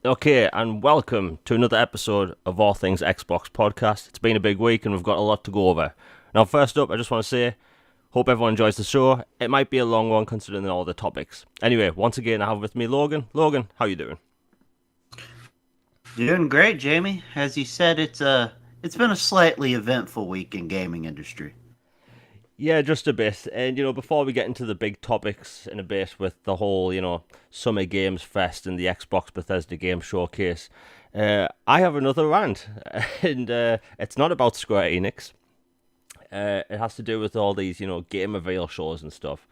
Okay, and welcome to another episode of All Things Xbox podcast. It's been a big week and we've got a lot to go over. Now, first up, I just want to say, hope everyone enjoys the show. It might be a long one considering all the topics. Anyway, once again, I have with me Logan. Logan, how you doing? Doing great, Jamie. As you said, it's been a slightly eventful week in gaming industry. Yeah, just a bit. And, before we get into the big topics in a bit with the whole, Summer Games Fest and the Xbox Bethesda Game Showcase, I have another rant. And it's not about Square Enix. It has to do with all these, game reveal shows and stuff.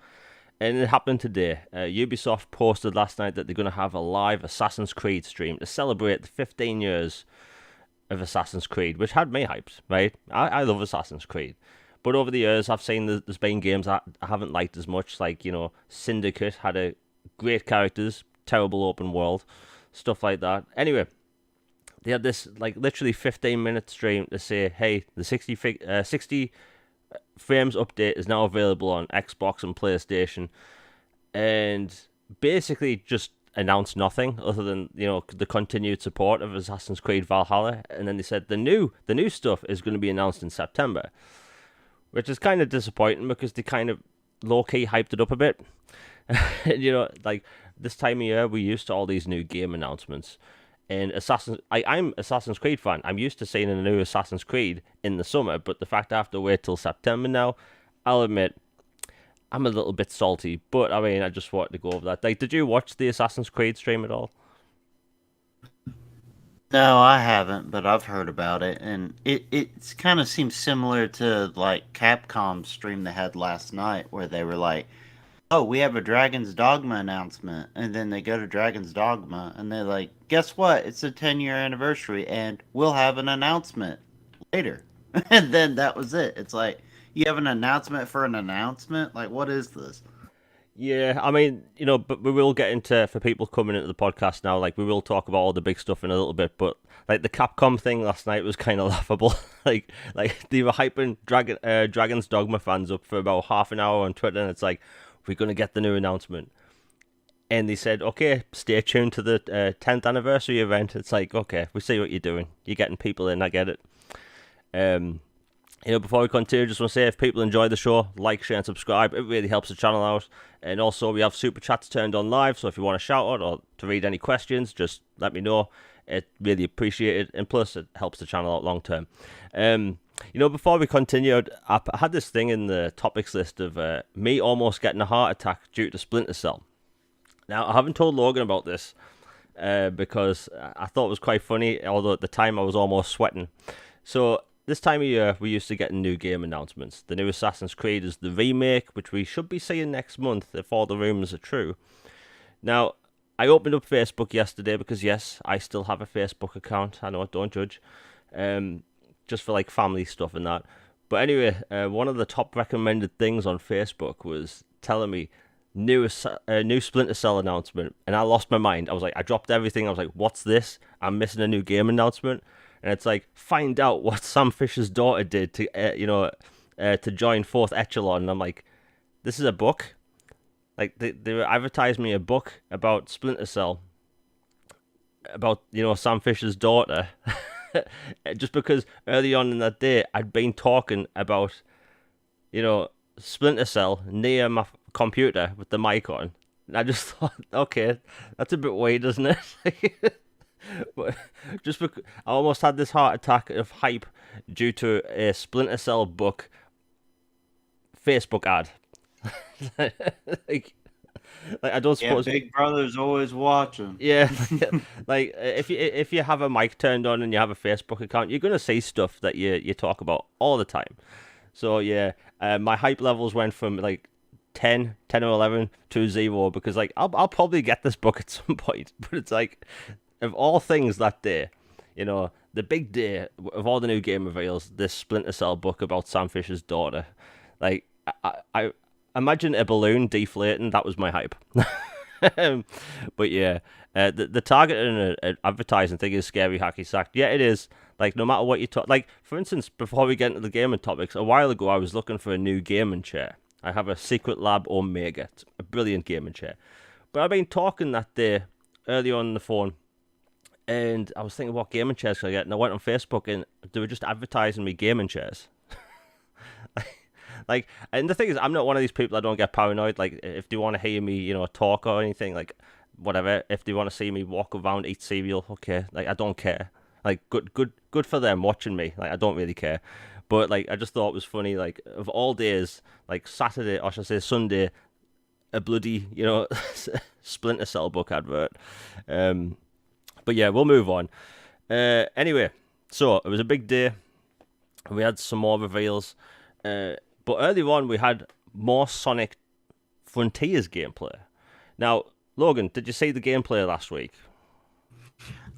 And it happened today. Ubisoft posted last night that they're going to have a live Assassin's Creed stream to celebrate the 15 years of Assassin's Creed, which had me hyped, right? I love Assassin's Creed. But over the years, I've seen there's been games I haven't liked as much, like, Syndicate had a great characters, terrible open world, stuff like that. Anyway, they had this, like, literally 15-minute stream to say, hey, the 60 frames update is now available on Xbox and PlayStation, and basically just announced nothing other than the continued support of Assassin's Creed Valhalla, and then they said the new stuff is going to be announced in September, which is kind of disappointing because they kind of low-key hyped it up a bit. Like this time of year, we're used to all these new game announcements. And I'm Assassin's Creed fan. I'm used to seeing a new Assassin's Creed in the summer, but the fact I have to wait till September now, I'll admit, I'm a little bit salty. But I mean, I just wanted to go over that. Like, did you watch the Assassin's Creed stream at all? No, I haven't, but I've heard about it, and it kind of seems similar to like Capcom's stream they had last night, where they were like, "Oh, we have a Dragon's Dogma announcement," and then they go to Dragon's Dogma, and they're like, "Guess what? It's a 10-year anniversary, and we'll have an announcement later." And then that was it. It's like you have an announcement for an announcement. Like, what is this? Yeah, I mean, but we will get into, for people coming into the podcast now, like, we will talk about all the big stuff in a little bit, but, like, the Capcom thing last night was kind of laughable. like, they were hyping Dragon's Dogma fans up for about half an hour on Twitter, and it's like, we're going to get the new announcement. And they said, okay, stay tuned to the 10th anniversary event. It's like, okay, we see what you're doing. You're getting people in, I get it. Um, before we continue, just want to say if people enjoy the show, like, share, and subscribe. It really helps the channel out. And also, we have super chats turned on live, so if you want to shout out or to read any questions, just let me know. It really appreciated, and plus, it helps the channel out long term. Before we continued, I had this thing in the topics list of me almost getting a heart attack due to Splinter Cell. Now, I haven't told Logan about this because I thought it was quite funny, although at the time I was almost sweating. So, this time of year, we used to get new game announcements. The new Assassin's Creed is the remake, which we should be seeing next month if all the rumours are true. Now, I opened up Facebook yesterday because, yes, I still have a Facebook account. I know, don't judge. Just for, like, family stuff and that. But anyway, one of the top recommended things on Facebook was telling me new Splinter Cell announcement, and I lost my mind. I dropped everything. I was like, what's this? I'm missing a new game announcement. And it's like, find out what Sam Fisher's daughter did to join Fourth Echelon. And I'm like, this is a book? Like, they were advertising me a book about Splinter Cell, about, Sam Fisher's daughter. Just because early on in that day, I'd been talking about, Splinter Cell near my computer with the mic on. And I just thought, okay, that's a bit weird, isn't it? But just because I almost had this heart attack of hype due to a Splinter Cell book Facebook ad. like, I don't Yeah, suppose. Big Brother's always watching. Yeah, like if you have a mic turned on and you have a Facebook account, you're gonna see stuff that you talk about all the time. So yeah, my hype levels went from like 10 or 11 to 0 because like I'll probably get this book at some point, but it's like of all things that day, the big day of all the new game reveals, this Splinter Cell book about Sam Fisher's daughter. Like, I imagine a balloon deflating. That was my hype. But yeah, the targeting and advertising thing is scary, hacky sack. Yeah, it is. Like, no matter what you talk, like for instance, before we get into the gaming topics, a while ago I was looking for a new gaming chair. I have a Secret Lab Omega, it's a brilliant gaming chair. But I've been talking that day early on the phone And I was thinking, what gaming chairs can I get? And I went on Facebook, and they were just advertising me gaming chairs. Like, and the thing is, I'm not one of these people that don't get paranoid. Like, if they want to hear me, talk or anything, like, whatever. If they want to see me walk around, eat cereal, okay. Like, I don't care. Like, good for them watching me. Like, I don't really care. But like, I just thought it was funny. Like, of all days, like Saturday, or should I say Sunday, a bloody, Splinter Cell book advert. But yeah, we'll move on. Anyway, so it was a big day. We had some more reveals. But earlier on, we had more Sonic Frontiers gameplay. Now, Logan, did you see the gameplay last week?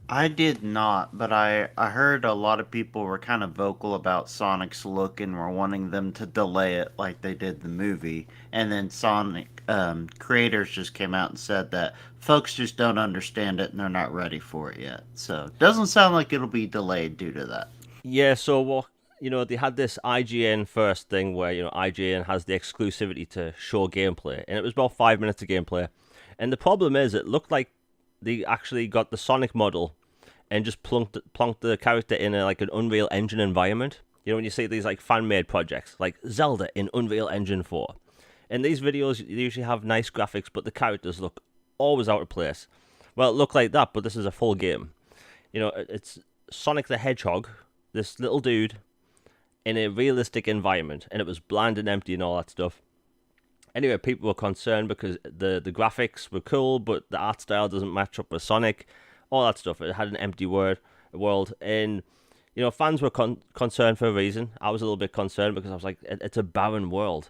I did not, but I heard a lot of people were kind of vocal about Sonic's look and were wanting them to delay it like they did the movie. And then Sonic creators just came out and said that folks just don't understand it and they're not ready for it yet. So it doesn't sound like it'll be delayed due to that. Yeah, so they had this IGN first thing where, IGN has the exclusivity to show gameplay, and it was about 5 minutes of gameplay. And the problem is, it looked like they actually got the Sonic model and just plonked the character in like an Unreal Engine environment. When you see these like fan-made projects, like Zelda in Unreal Engine 4. In these videos, you usually have nice graphics, but the characters look always out of place. Well, it looked like that, but this is a full game. It's Sonic the Hedgehog, this little dude, in a realistic environment, and it was bland and empty and all that stuff. Anyway, people were concerned because the graphics were cool, but the art style doesn't match up with Sonic, all that stuff. It had an empty world, and fans were concerned for a reason. I was a little bit concerned because I was like, it's a barren world.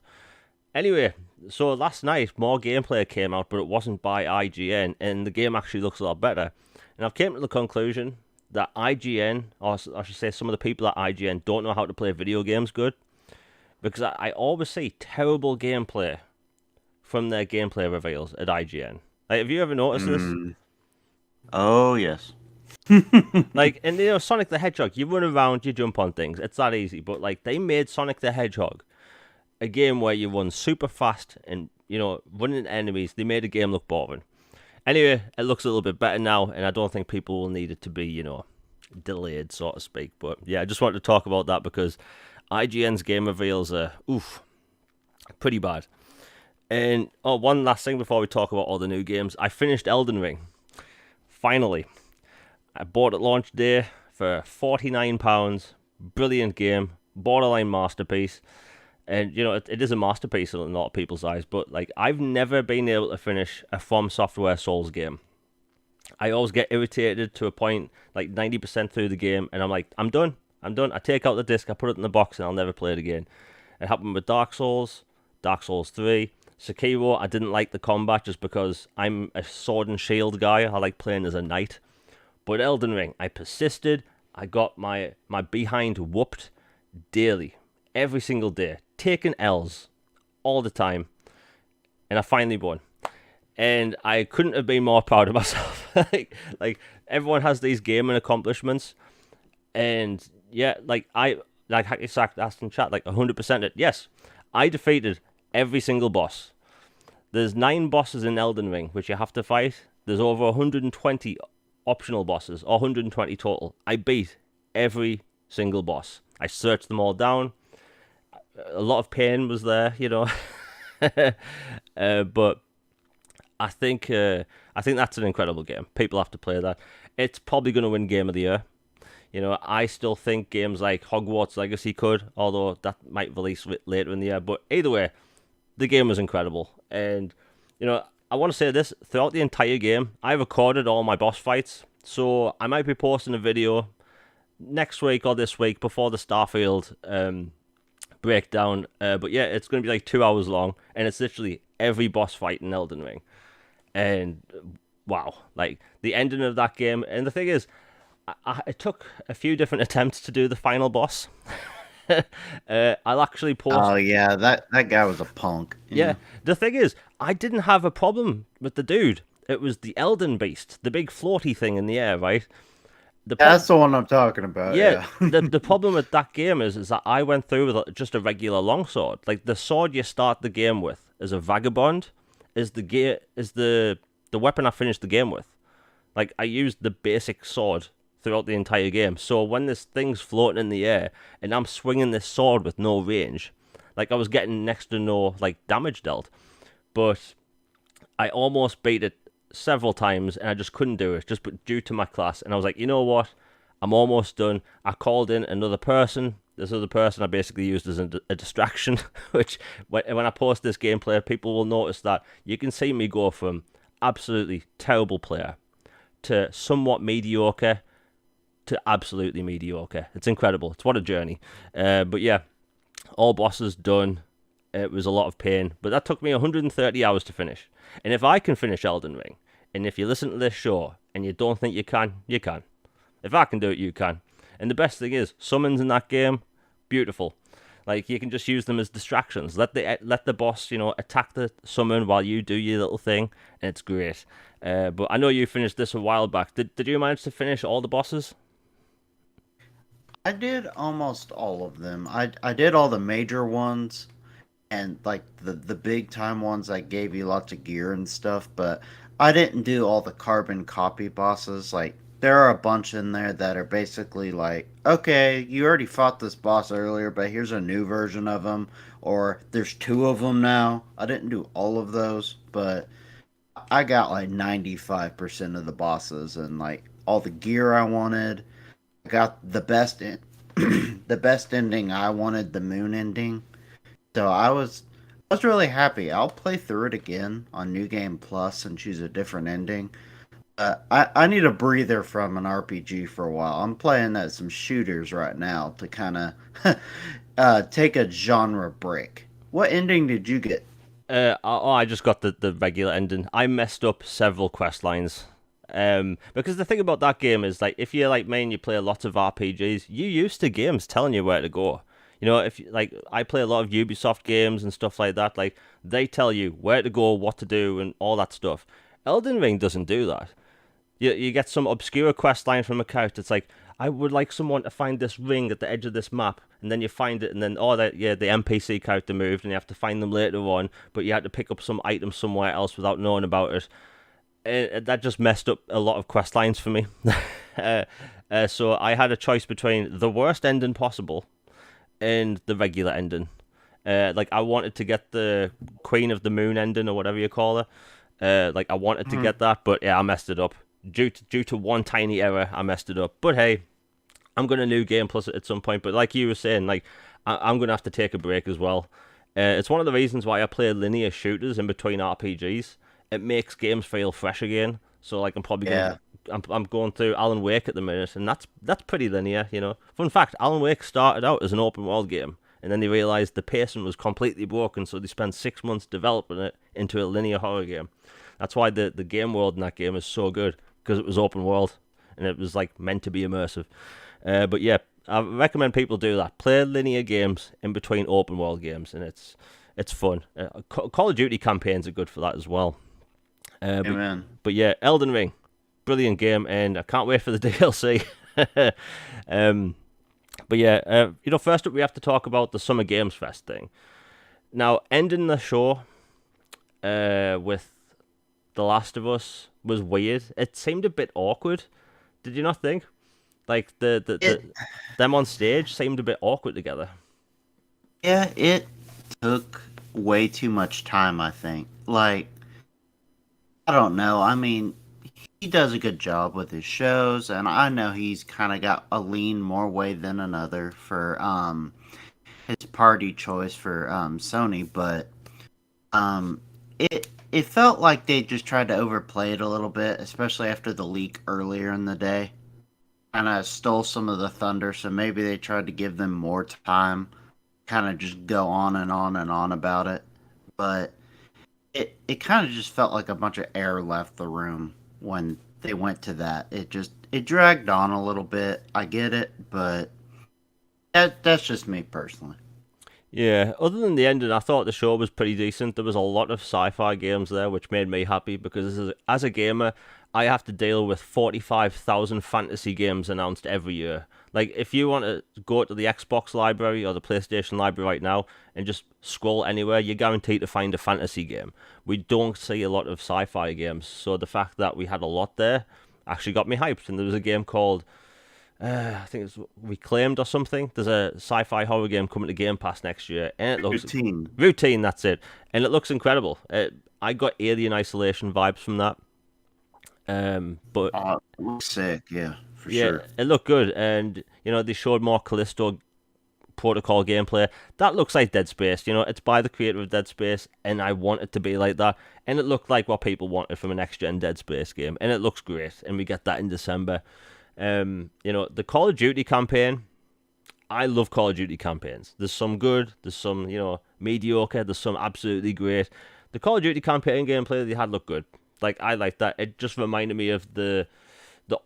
Anyway, so last night more gameplay came out, but it wasn't by IGN, and the game actually looks a lot better. And I've came to the conclusion that IGN, or I should say some of the people at IGN, don't know how to play video games good, because I always see terrible gameplay from their gameplay reveals at IGN. Like, have you ever noticed this? Oh, yes. Like, in Sonic the Hedgehog, you run around, you jump on things. It's that easy. But, like, they made Sonic the Hedgehog a game where you run super fast and, running enemies. They made a game look boring. Anyway, it looks a little bit better now, and I don't think people will need it to be, delayed, so to speak. But, yeah, I just wanted to talk about that because IGN's game reveals are, pretty bad. And one last thing before we talk about all the new games. I finished Elden Ring. Finally. I bought it launch day for £49. Brilliant game. Borderline masterpiece. And, it is a masterpiece in a lot of people's eyes. But, like, I've never been able to finish a From Software Souls game. I always get irritated to a point, like 90% through the game. And I'm like, I'm done. I take out the disc, I put it in the box, and I'll never play it again. It happened with Dark Souls 3. Sekiro, I didn't like the combat just because I'm a sword and shield guy. I like playing as a knight. But Elden Ring, I persisted. I got my behind whooped daily, every single day, taking L's all the time, and I finally won. And I couldn't have been more proud of myself. like everyone has these gaming accomplishments, and yeah, like Hacky Sack asked in chat, like 100% it. Yes, I defeated every single boss. There's 9 bosses in Elden Ring which you have to fight. There's over 120 optional bosses, or 120 total. I beat every single boss. I searched them all down. A lot of pain was there, but I think that's an incredible game. People have to play that. It's probably going to win Game of the Year. I still think games like Hogwarts Legacy could, although that might release later in the year. But either way, the game was incredible. And, I want to say this, throughout the entire game, I recorded all my boss fights. So I might be posting a video next week or this week before the Starfield breakdown. But yeah, it's going to be like 2 hours long. And it's literally every boss fight in Elden Ring. And wow, like the ending of that game. And the thing is, it took a few different attempts to do the final boss. I'll actually post. Oh yeah, that guy was a punk. Yeah, the thing is, I didn't have a problem with the dude. It was the Elden Beast, the big floaty thing in the air, right? That's the one I'm talking about. Yeah. the problem with that game is that I went through with just a regular longsword. Like the sword you start the game with as a vagabond is the weapon I finished the game with. Like, I used the basic sword throughout the entire game. So when this thing's floating in the air and I'm swinging this sword with no range, like, I was getting next to no, like, damage dealt. But I almost beat it several times and I just couldn't do it, just due to my class. And I was like, you know what? I'm almost done. I called in another person. This other person I basically used as a distraction, which when I post this gameplay, people will notice that you can see me go from absolutely terrible player to somewhat mediocre to absolutely mediocre. It's incredible. It's what a journey. But yeah, all bosses done. It was a lot of pain, but that took me 130 hours to finish. And if I can finish Elden Ring, and if you listen to this show and you don't think you can, you can. If I can do it, you can. And the best thing is, summons in that game, beautiful. Like, you can just use them as distractions. Let the boss, attack the summon while you do your little thing, and it's great. But I know you finished this a while back. Did you manage to finish all the bosses? I did almost all of them. I did all the major ones and like the big time ones that gave you lots of gear and stuff, but I didn't do all the carbon copy bosses. Like there are a bunch in there that are basically like, okay, you already fought this boss earlier, but here's a new version of him, or there's two of them now. I didn't do all of those, but I got like 95% of the bosses and like all the gear I wanted. I got the the best ending I wanted, the moon ending. So I was really happy. I'll play through it again on New Game Plus and choose a different ending. I need a breather from an RPG for a while. I'm playing some shooters right now to kind of take a genre break. What ending did you get? I just got the regular ending. I messed up several quest lines. Because the thing about that game is, like, if you're like me and you play lots of RPGs, you used to games telling you where to go. If like I play a lot of Ubisoft games and stuff like that, like they tell you where to go, what to do, and all that stuff. Elden Ring doesn't do that. You get some obscure quest line from a character. It's like, I would like someone to find this ring at the edge of this map, and then you find it, and then the NPC character moved, and you have to find them later on. But you had to pick up some item somewhere else without knowing about it. That just messed up a lot of quest lines for me. So I had a choice between the worst ending possible and the regular ending. Like, I wanted to get the Queen of the Moon ending, or whatever you call her. Like, I wanted to get that, but yeah, I messed it up. Due to one tiny error, I messed it up. But hey, I'm going to New Game Plus at some point. But like you were saying, like, I'm going to have to take a break as well. It's one of the reasons why I play linear shooters in between RPGs. It makes games feel fresh again. So like, I'm probably Yeah. I'm going through Alan Wake at the minute, and that's pretty linear. Fun fact: Alan Wake started out as an open world game, and then they realized the pacing was completely broken, so they spent 6 months developing it into a linear horror game. That's why the game world in that game is so good, because it was open world and it was like meant to be immersive. But yeah, I recommend people do that. Play linear games in between open world games, and it's fun. Call of Duty campaigns are good for that as well. But, Amen. but yeah, Elden Ring, brilliant game, and I can't wait for the DLC. But yeah, first up we have to talk about the Summer Games Fest thing. Now, ending the show with The Last of Us was weird. It seemed a bit awkward. Did you not think? Like them on stage seemed a bit awkward together. Yeah, it took way too much time, I think. Like, I don't know. I mean, he does a good job with his shows, and I know he's kind of got a lean more way than another for his party choice for Sony, but it felt like they just tried to overplay it a little bit, especially after the leak earlier in the day. Kind of stole some of the thunder, so maybe they tried to give them more time, kind of just go on and on and on about it. But it kind of just felt like a bunch of air left the room when they went to that. It dragged on a little bit. I get it, but that's just me personally. Yeah, other than the ending, I thought the show was pretty decent. There was a lot of sci-fi games there, which made me happy because as a gamer, I have to deal with 45,000 fantasy games announced every year. Like, if you want to go to the Xbox library or the PlayStation library right now and just scroll anywhere, you're guaranteed to find a fantasy game. We don't see a lot of sci-fi games, so the fact that we had a lot there, actually got me hyped. And there was a game called, I think it's Reclaimed or something. There's a sci-fi horror game coming to Game Pass next year, and it looks Routine. That's it, and it looks incredible. I got Alien Isolation vibes from that. But it looks sick, yeah, for yeah, sure. it looked good, and they showed more Callisto Protocol gameplay. That looks like Dead Space. It's by the creator of Dead Space, and I want it to be like that. And it looked like what people wanted from a next-gen Dead Space game, and it looks great. And we get that in December. The Call of Duty campaign. I love Call of Duty campaigns. There's some good, there's some mediocre, there's some absolutely great. The Call of Duty campaign gameplay they had looked good. Like I like that. It just reminded me of the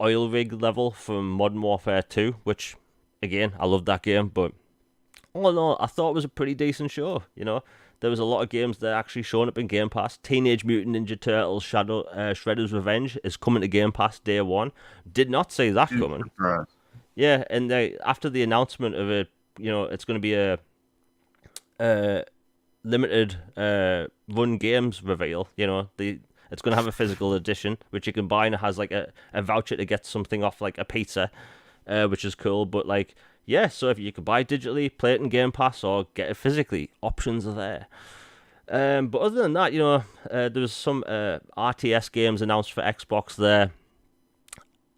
oil rig level from Modern Warfare 2, which again I love that game, but all in all, I thought it was a pretty decent show. There was a lot of games that actually showing up in Game Pass. Teenage Mutant Ninja Turtles Shredder's Revenge is coming to Game Pass day one. Did not see that coming. Right. Yeah, and after the announcement of it, it's going to be a limited run games reveal. It's going to have a physical edition, which you can buy, and it has like a voucher to get something off like a pizza, which is cool. But like, yeah, so if you could buy it digitally, play it in Game Pass, or get it physically, options are there. But other than that, there was some RTS games announced for Xbox there.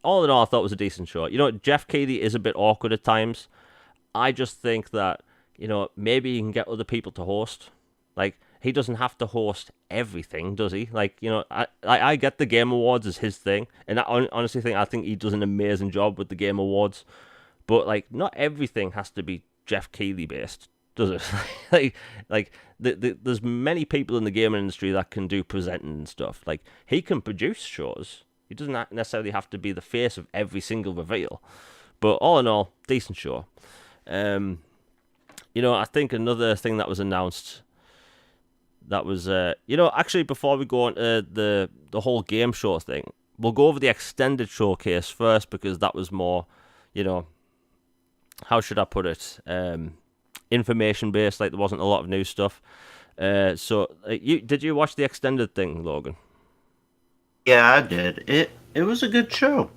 All in all, I thought it was a decent show. Jeff Keighley is a bit awkward at times. I just think that, maybe you can get other people to host. Like, he doesn't have to host everything, does he? Like, I get the Game Awards is his thing. And I honestly I think he does an amazing job with the Game Awards. But, like, not everything has to be Jeff Keighley based, does it? There's many people in the gaming industry that can do presenting and stuff. Like, he can produce shows. He doesn't necessarily have to be the face of every single reveal. But all in all, decent show. I think another thing that was announced that was, actually before we go on to the whole game show thing, we'll go over the extended showcase first because that was more, how should I put it? Information based, like there wasn't a lot of new stuff. Did you watch the extended thing, Logan? Yeah, I did. It was a good show.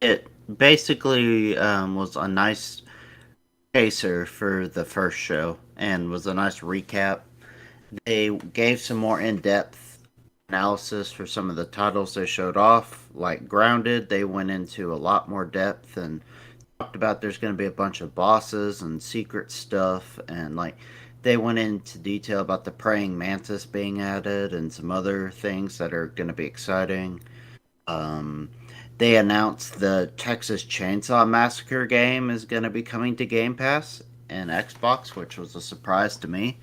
It basically was a nice chaser for the first show and was a nice recap. They gave some more in-depth analysis for some of the titles they showed off. Like Grounded, they went into a lot more depth and talked about there's going to be a bunch of bosses and secret stuff, and like they went into detail about the praying mantis being added and some other things that are going to be exciting. They announced the Texas Chainsaw Massacre game is going to be coming to Game Pass and Xbox, which was a surprise to me.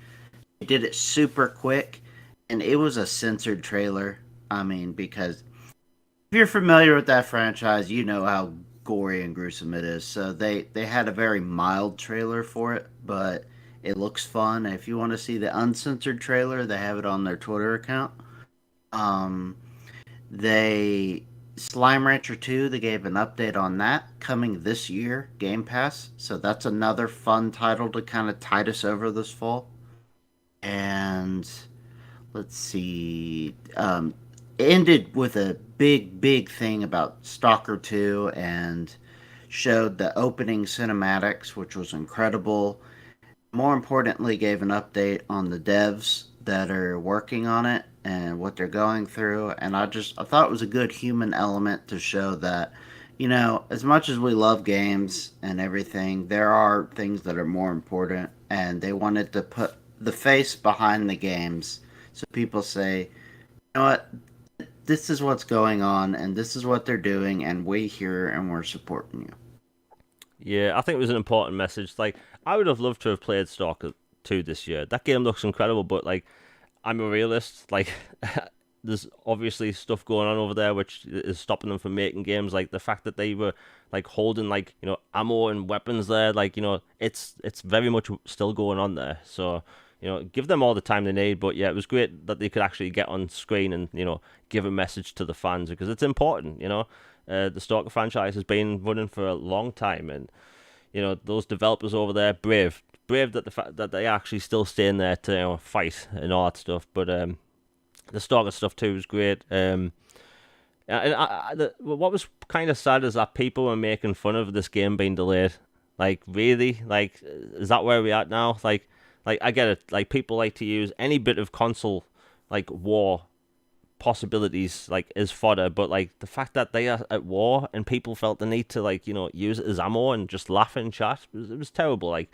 They did it super quick, and it was a censored trailer. I mean, because if you're familiar with that franchise, you know how gory and gruesome it is. So they had a very mild trailer for it, but it looks fun. If you want to see the uncensored trailer, they have it on their Twitter account. Slime Rancher 2, they gave an update on that coming this year, Game Pass. So that's another fun title to kind of tide us over this fall. And let's see, ended with a big thing about Stalker 2 and showed the opening cinematics, which was incredible. More importantly, gave an update on the devs that are working on it and what they're going through. And I thought it was a good human element to show that, as much as we love games and everything, there are things that are more important. And they wanted to put the face behind the games so people say, you know what, this is what's going on and this is what they're doing, and we here and we're supporting you. Yeah, I think it was an important message. Like, I would have loved to have played Stalker 2 this year. That game looks incredible, but like, I'm a realist. Like, there's obviously stuff going on over there which is stopping them from making games. Like the fact that they were like holding like ammo and weapons there. Like it's very much still going on there. So give them all the time they need. But yeah, it was great that they could actually get on screen and give a message to the fans because it's important. The Stalker franchise has been running for a long time, and those developers over there, brave that the fact that they actually still staying there to fight and all that stuff. But the Stalker stuff too was great. And what was kind of sad is that people were making fun of this game being delayed. Like, really? Like, is that where we're at now? Like I get it. Like, people like to use any bit of console, like, war possibilities, like, as fodder. But, like, the fact that they are at war and people felt the need to, like, use it as ammo and just laugh in chat, it was terrible. Like,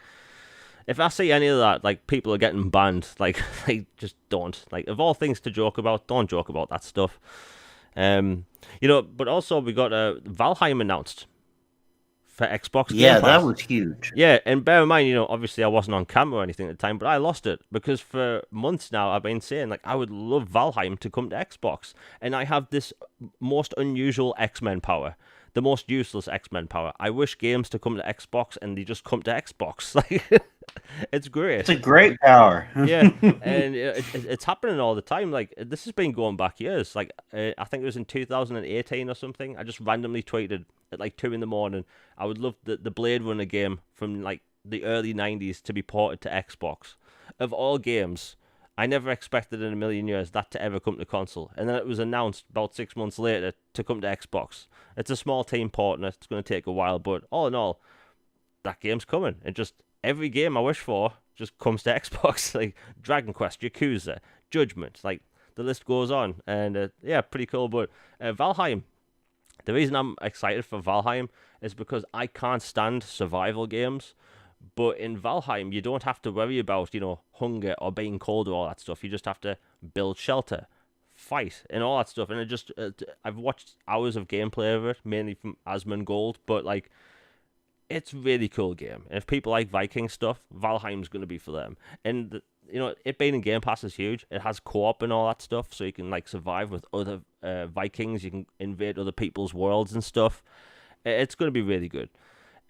if I see any of that, like, people are getting banned, like, like, just don't. Like, of all things to joke about, don't joke about that stuff. But also we got Valheim announced for Xbox Game Yeah, that Pass. was huge. Yeah, and bear in mind, obviously I wasn't on camera or anything at the time, but I lost it because for months now I've been saying, like, I would love Valheim to come to Xbox, and I have this most unusual X-Men power, the most useless X-Men power. I wish games to come to Xbox, and they just come to Xbox. Like, it's great. It's a great power. Yeah, and it's happening all the time. Like, this has been going back years. Like, I think it was in 2018 or something. I just randomly tweeted at like 2 in the morning. I would love the Blade Runner game from like the early 90s to be ported to Xbox. Of all games, I never expected in a million years that to ever come to console. And then it was announced about 6 months later to come to Xbox. It's a small team porting it. It's going to take a while, but all in all, that game's coming. And just every game I wish for just comes to Xbox. Like Dragon Quest, Yakuza, Judgment, like the list goes on. And yeah, pretty cool. But Valheim, the reason I'm excited for Valheim is because I can't stand survival games. But in Valheim, you don't have to worry about, hunger or being cold or all that stuff. You just have to build shelter, fight, and all that stuff. And I've watched hours of gameplay of it, mainly from Asmongold, but like, it's a really cool game. And if people like Viking stuff, Valheim's going to be for them. And it being in Game Pass is huge. It has co-op and all that stuff, so you can like survive with other Vikings. You can invade other people's worlds and stuff. It's going to be really good.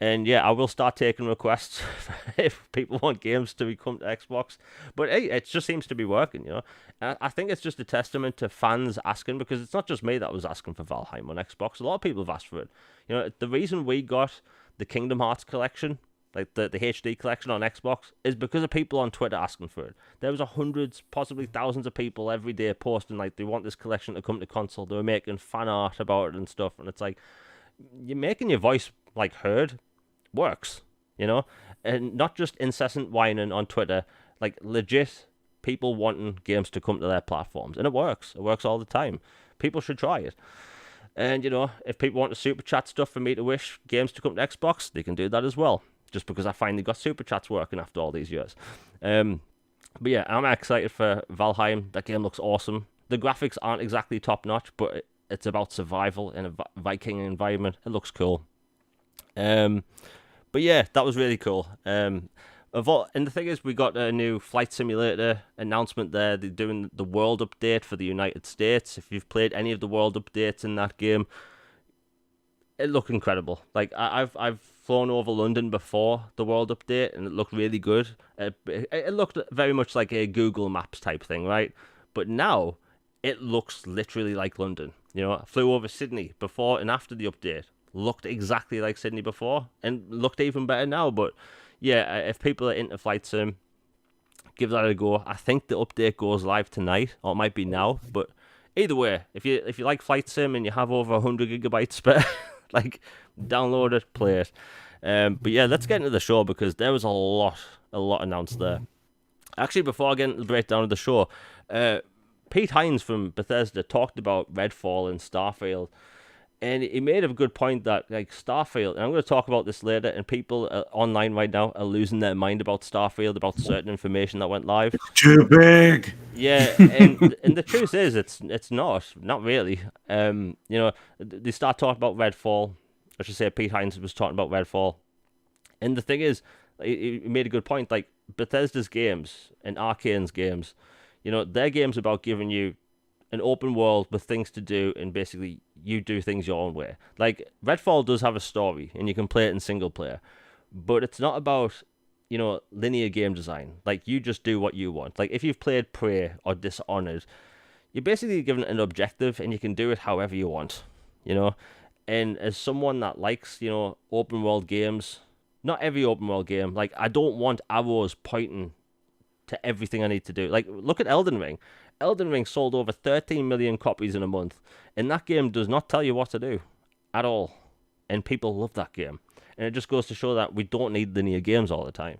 And yeah, I will start taking requests if people want games to come to Xbox. But hey, it just seems to be working, I think it's just a testament to fans asking, because it's not just me that was asking for Valheim on Xbox. A lot of people have asked for it. The reason we got the Kingdom Hearts collection, like the HD collection on Xbox, is because of people on Twitter asking for it. There was hundreds, possibly thousands of people every day posting like they want this collection to come to console. They were making fan art about it and stuff, and it's like, you're making your voice like heard works, and not just incessant whining on Twitter, like legit people wanting games to come to their platforms, and it works all the time. People should try it. And if people want to super chat stuff for me to wish games to come to Xbox, they can do that as well, just because I finally got super chats working after all these years. But yeah, I'm excited for Valheim. That game looks awesome. The graphics aren't exactly top notch, but it's about survival in a Viking environment. It looks cool. But yeah, that was really cool. And the thing is, we got a new Flight Simulator announcement there. They're doing the world update for the United States. If you've played any of the world updates in that game, it looked incredible. Like, I've flown over London before the world update, and it looked really good. It looked very much like a Google Maps type thing, right? But now, it looks literally like London. I flew over Sydney before and after the update. Looked exactly like Sydney before, and looked even better now. But yeah, if people are into Flight Sim, give that a go. I think the update goes live tonight, or it might be now. But either way, if you like Flight Sim and you have over 100 gigabytes spare, like, download it, play it. But yeah, let's get into the show, because there was a lot announced there. Actually, before I get into the breakdown of the show, Pete Hines from Bethesda talked about Redfall and Starfield. And he made a good point that, like, Starfield, and I'm going to talk about this later, and people online right now are losing their mind about Starfield, about certain information that went live. It's too big. Yeah, and the truth is, it's not really. They start talking about Redfall. I should say Pete Hines was talking about Redfall. And the thing is, he made a good point, like, Bethesda's games and Arcane's games, their games about giving you an open world with things to do, and basically you do things your own way. Like, Redfall does have a story, and you can play it in single player, but it's not about, linear game design. Like, you just do what you want. Like, if you've played Prey or Dishonored, you're basically given an objective, and you can do it however you want, And as someone that likes, open world games, not every open world game, like, I don't want arrows pointing to everything I need to do. Like, look at Elden Ring. Elden Ring sold over 13 million copies in a month, and that game does not tell you what to do at all. And people love that game. And it just goes to show that we don't need linear games all the time.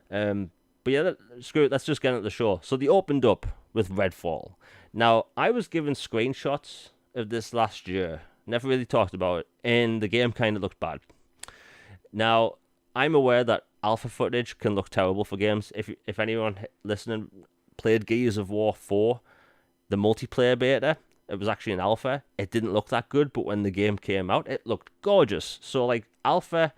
But yeah, screw it, let's just get into the show. So they opened up with Redfall. Now, I was given screenshots of this last year, never really talked about it, and the game kind of looked bad. Now, I'm aware that alpha footage can look terrible for games. If anyone listening played Gears of War 4, the multiplayer beta, it was actually an alpha. It didn't look that good, but when the game came out, it looked gorgeous. So, like, alpha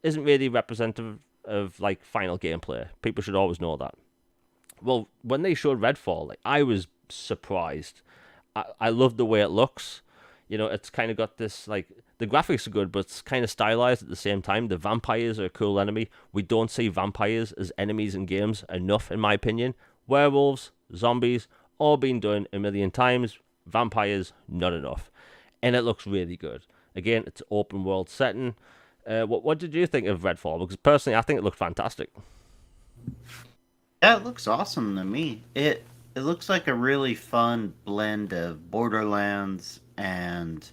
isn't really representative of, like, final gameplay. People should always know that. Well, when they showed Redfall, like, I was surprised. I love the way it looks. You know, it's kind of got this, like, the graphics are good, but it's kind of stylized at the same time. The vampires are a cool enemy. We don't see vampires as enemies in games enough, in my opinion. Werewolves, zombies, all been done a million times. Vampires, not enough. And it looks really good. Again, it's open world setting. What did you think of Redfall? Because personally, I think it looked fantastic. Yeah, it looks awesome to me. It looks like a really fun blend of Borderlands and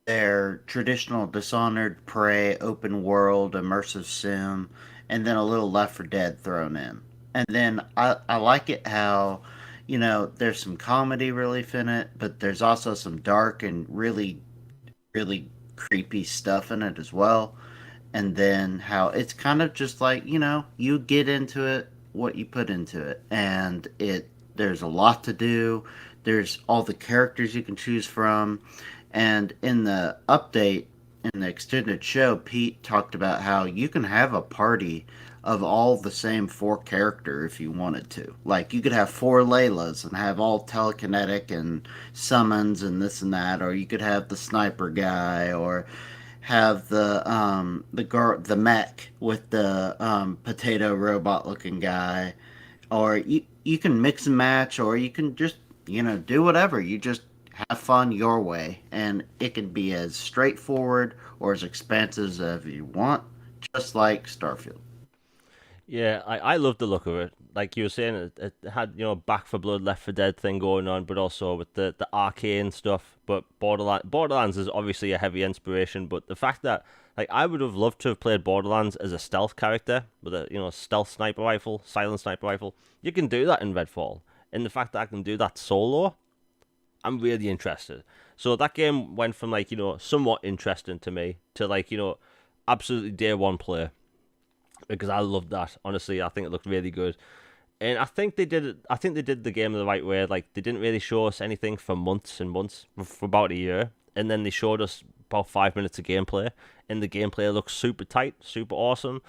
their traditional Dishonored, Prey, open world, immersive sim, and then a little Left 4 Dead thrown in. And then I like it how, there's some comedy relief in it, but there's also some dark and really, really creepy stuff in it as well. And then how it's kind of just like, you get into it what you put into it. And there's a lot to do. There's all the characters you can choose from. And in the update, in the extended show, Pete talked about how you can have a party of all the same four character if you wanted to. Like, you could have four Laylas and have all telekinetic and summons and this and that, or you could have the sniper guy, or have the mech with the potato robot looking guy, or you can mix and match, or you can just do whatever. You just have fun your way, and it can be as straightforward or as expansive as you want, just like Starfield. Yeah, I love the look of it. Like you were saying, it had, Back for Blood, Left for Dead thing going on, but also with the arcane stuff. But Borderlands is obviously a heavy inspiration, but the fact that, like, I would have loved to have played Borderlands as a stealth character with a, stealth sniper rifle, silent sniper rifle. You can do that in Redfall. And the fact that I can do that solo, I'm really interested. So that game went from, like, somewhat interesting to me to, like, absolutely day one play. Because I loved that. Honestly, I think it looked really good. And I think they did it. I think they did the game the right way. Like, they didn't really show us anything for months and months, for about a year, and then they showed us about 5 minutes of gameplay, and the gameplay looks super tight, super awesome,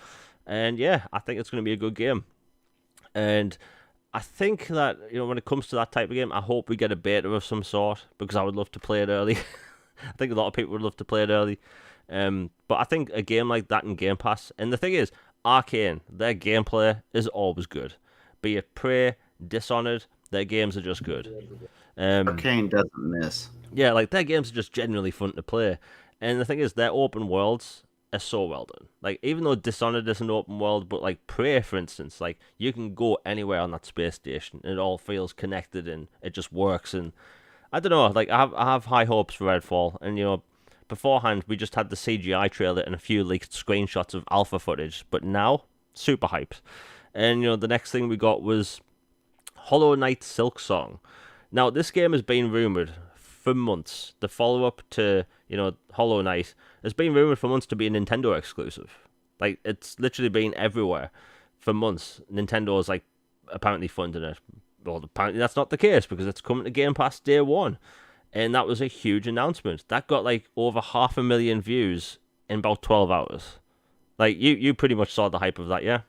and yeah, I think it's going to be a good game. And I think that, when it comes to that type of game, I hope we get a beta of some sort, because I would love to play it early. I think a lot of people would love to play it early. But I think a game like that in Game Pass, and the thing is, Arcane, their gameplay is always good. Be it Prey, Dishonored, their games are just good. Arcane doesn't miss. Yeah, like, their games are just genuinely fun to play. And the thing is, their open worlds are so well done. Like, even though Dishonored is an open world, but, like, Prey, for instance, like, you can go anywhere on that space station, and it all feels connected, and it just works. And I don't know, like, I have high hopes for Redfall, and, beforehand, we just had the CGI trailer and a few leaked screenshots of alpha footage, but now, super hyped. And, the next thing we got was Hollow Knight Silksong. Now, this game has been rumored for months. The follow-up to, Hollow Knight has been rumored for months to be a Nintendo exclusive. Like, it's literally been everywhere for months. Nintendo's, like, apparently funding it. Well, apparently that's not the case, because it's coming to Game Pass day one. And that was a huge announcement. That got, like, over 500,000 views in about 12 hours. Like, you pretty much saw the hype of that, yeah?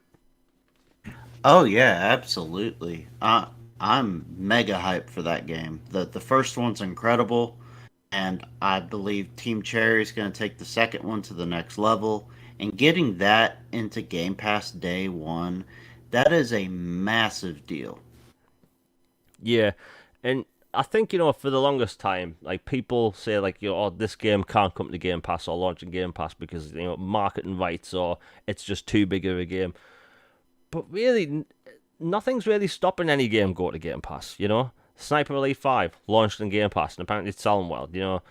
Oh yeah, absolutely. I'm mega hyped for that game. The first one's incredible, and I believe Team Cherry is going to take the second one to the next level. And getting that into Game Pass day one, that is a massive deal. Yeah, and I think, for the longest time, like, people say, like, oh, this game can't come to Game Pass or launch in Game Pass because, marketing rights, or it's just too big of a game. But really, nothing's really stopping any game go to Game Pass, Sniper Elite 5 launched in Game Pass, and apparently it's selling well.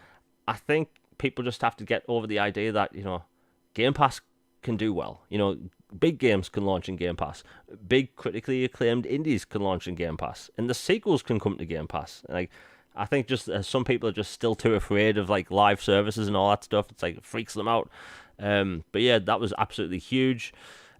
I think people just have to get over the idea that, Game Pass can do well. Big games can launch in Game Pass. Big critically acclaimed indies can launch in Game Pass. And the sequels can come to Game Pass. Like, I think just some people are just still too afraid of like live services and all that stuff. It's like it freaks them out. But yeah, that was absolutely huge.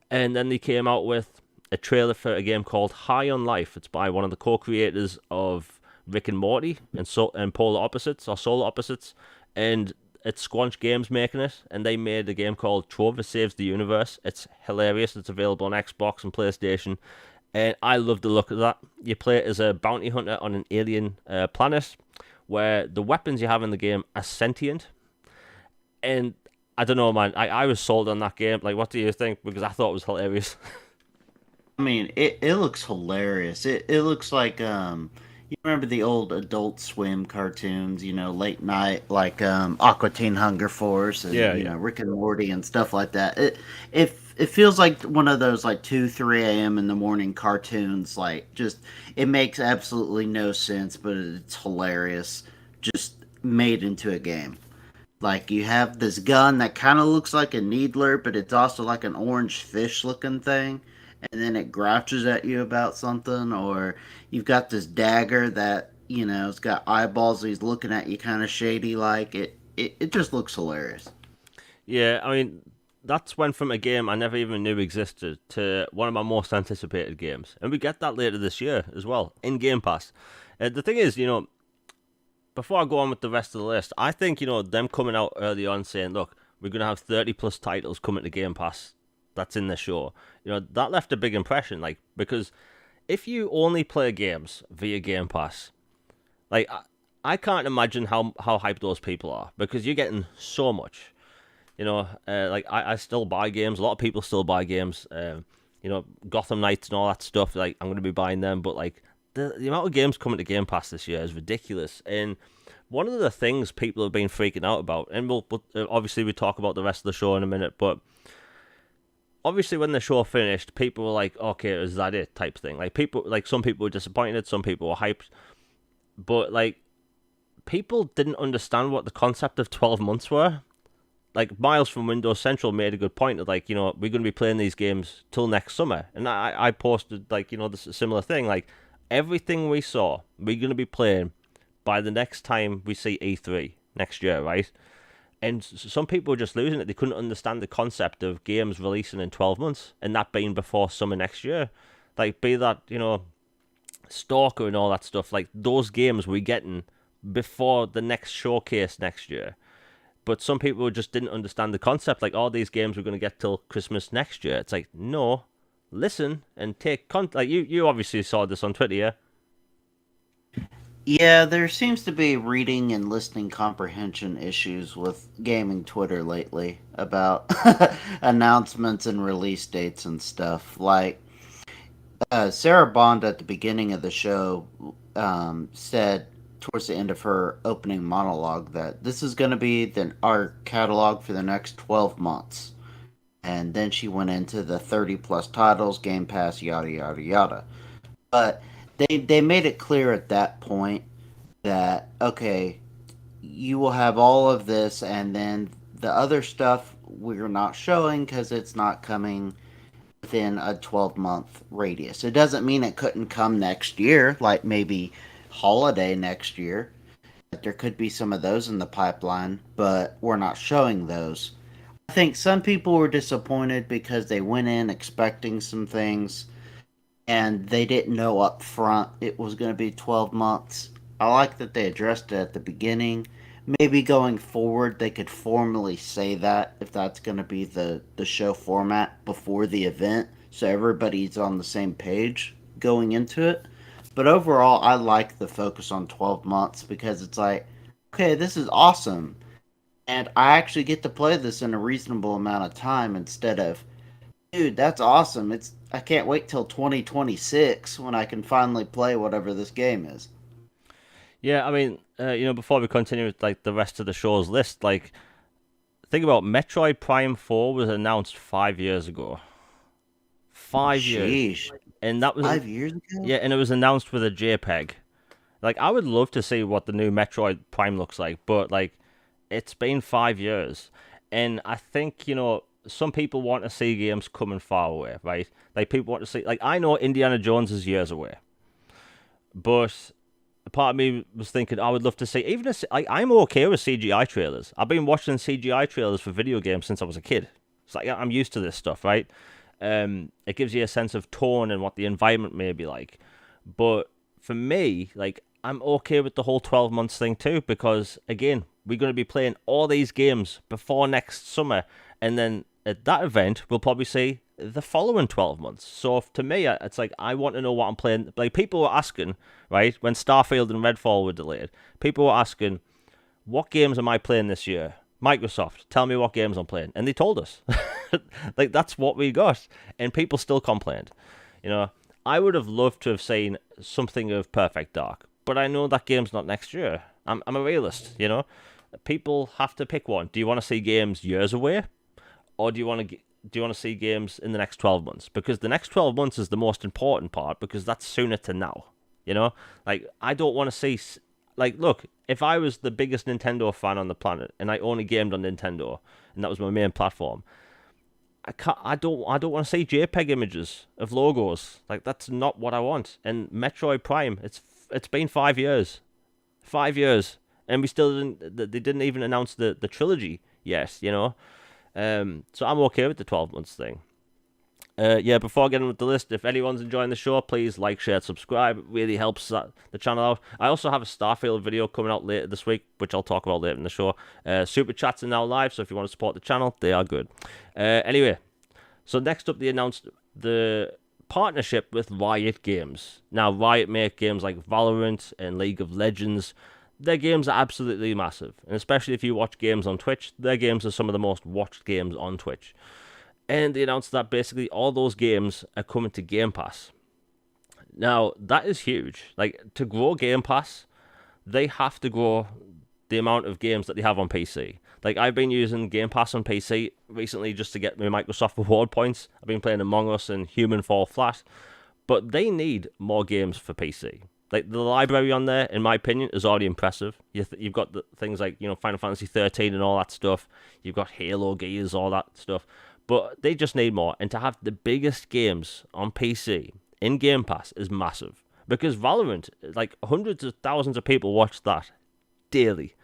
And then they came out with a trailer for a game called High on Life. It's by one of the co-creators of Rick and Morty and Polar Opposites or Solar Opposites, and it's Squanch Games making it, and they made a game called Trover Saves the Universe. It's hilarious. It's available on Xbox and PlayStation, and I love the look of that. You play it as a bounty hunter on an alien planet, where the weapons you have in the game are sentient, and I don't know, man. I was sold on that game. Like, what do you think? Because I thought it was hilarious. I mean, it looks hilarious. It looks like you remember the old Adult Swim cartoons, late night, like Aqua Teen Hunger Force and Yeah, yeah. Rick and Morty and stuff like that. It feels like one of those like 2-3 a.m. in the morning cartoons. Like, just it makes absolutely no sense, but it's hilarious. Just made into a game. Like, you have this gun that kind of looks like a needler, but it's also like an orange fish looking thing, and then it grouches at you about something. Or you've got this dagger that, it's got eyeballs, and he's looking at you kind of shady. Like, it just looks hilarious. Yeah, I mean, that's went from a game I never even knew existed to one of my most anticipated games. And we get that later this year as well, in Game Pass. The thing is, before I go on with the rest of the list, I think, them coming out early on saying, look, we're going to have 30 plus titles coming to Game Pass that's in the show. That left a big impression, like, because if you only play games via Game Pass, like, I can't imagine how hyped those people are, because you're getting so much. Like, I still buy games. A lot of people still buy games. Gotham Knights and all that stuff. Like, I'm going to be buying them, but like, the amount of games coming to Game Pass this year is ridiculous. And one of the things people have been freaking out about, and we'll obviously we talk about the rest of the show in a minute, but obviously when the show finished, people were like, okay, is that it type thing. Like, some people were disappointed, some people were hyped, but like, people didn't understand what the concept of 12 months were. Like, Miles from Windows Central made a good point of, like, we're going to be playing these games till next summer. And I posted, like, this similar thing. Like, everything we saw, we're going to be playing by the next time we see E3 next year, right? And some people were just losing it. They couldn't understand the concept of games releasing in 12 months and that being before summer next year. Like, be that, Stalker and all that stuff. Like, those games we're getting before the next showcase next year. But some people just didn't understand the concept. Like, all these games we're going to get till Christmas next year. It's like, no, listen and take like, you obviously saw this on Twitter, yeah? Yeah, there seems to be reading and listening comprehension issues with gaming Twitter lately about announcements and release dates and stuff. Like, Sarah Bond at the beginning of the show said towards the end of her opening monologue that this is going to be our catalog for the next 12 months. And then she went into the 30 plus titles, Game Pass, yada, yada, yada. But they made it clear at that point that, okay, you will have all of this, and then the other stuff we're not showing because it's not coming within a 12-month radius. It doesn't mean it couldn't come next year, like maybe holiday next year. There could be some of those in the pipeline, but we're not showing those. I think some people were disappointed because they went in expecting some things and they didn't know up front it was going to be 12 months. I like that they addressed it at the beginning. Maybe going forward they could formally say that if that's going to be the show format before the event so everybody's on the same page going into it. But overall, I like the focus on 12 months because it's like, okay, this is awesome. And I actually get to play this in a reasonable amount of time instead of, dude, that's awesome. I can't wait till 2026 when I can finally play whatever this game is. Yeah, I mean, before we continue with like the rest of the show's list, like, think about Metroid Prime 4 was announced 5 years ago. 5 years. Sheesh. And that was 5 years ago? yeah, and it was announced with a JPEG. Like, I would love to see what the new Metroid Prime looks like, but like, it's been 5 years, and I think some people want to see games coming far away, right? Like, people want to see, like, I know Indiana Jones is years away, but a part of me was thinking I would love to see even I'm okay with CGI trailers. I've been watching CGI trailers for video games since I was a kid. It's like I'm used to this stuff, right? It gives you a sense of tone and what the environment may be like. But for me, like, I'm okay with the whole 12 months thing too, because again, we're going to be playing all these games before next summer, and then at that event, we'll probably see the following 12 months. So to me, it's like I want to know what I'm playing. Like, people were asking, right, when Starfield and RedFall were delayed, people were asking, what games am I playing this year? Microsoft, tell me what games I'm playing. And they told us. Like, that's what we got. And people still complained. I would have loved to have seen something of Perfect Dark, but I know that game's not next year. I'm a realist. People have to pick one. Do you want to see games years away, or do you want to see games in the next 12 months? Because the next 12 months is the most important part, because that's sooner to now. Like, I don't want to see, like, look, if I was the biggest Nintendo fan on the planet and I only gamed on Nintendo and that was my main platform, I don't want to see JPEG images of logos. Like, that's not what I want. And Metroid Prime, it's been 5 years. 5 years. And we still they didn't even announce the trilogy yet. So I'm okay with the 12 months thing. Yeah, before getting with the list, if anyone's enjoying the show, please like, share, subscribe. It really helps the channel out. I also have a Starfield video coming out later this week, which I'll talk about later in the show. Super chats are now live, so if you want to support the channel, they are good. Anyway, so next up, they announced the partnership with Riot Games. Now, Riot make games like Valorant and League of Legends. Their games are absolutely massive, and especially if you watch games on Twitch, their games are some of the most watched games on Twitch. And they announced that basically all those games are coming to Game Pass. Now, that is huge. Like, to grow Game Pass, they have to grow the amount of games that they have on PC. Like, I've been using Game Pass on PC recently just to get my Microsoft reward points. I've been playing Among Us and Human Fall Flat, but they need more games for PC. Like, the library on there, in my opinion, is already impressive. You've got things like, Final Fantasy 13 and all that stuff. You've got Halo, Gears, all that stuff. But they just need more. And to have the biggest games on PC in Game Pass is massive. Because Valorant, like, hundreds of thousands of people watch that daily.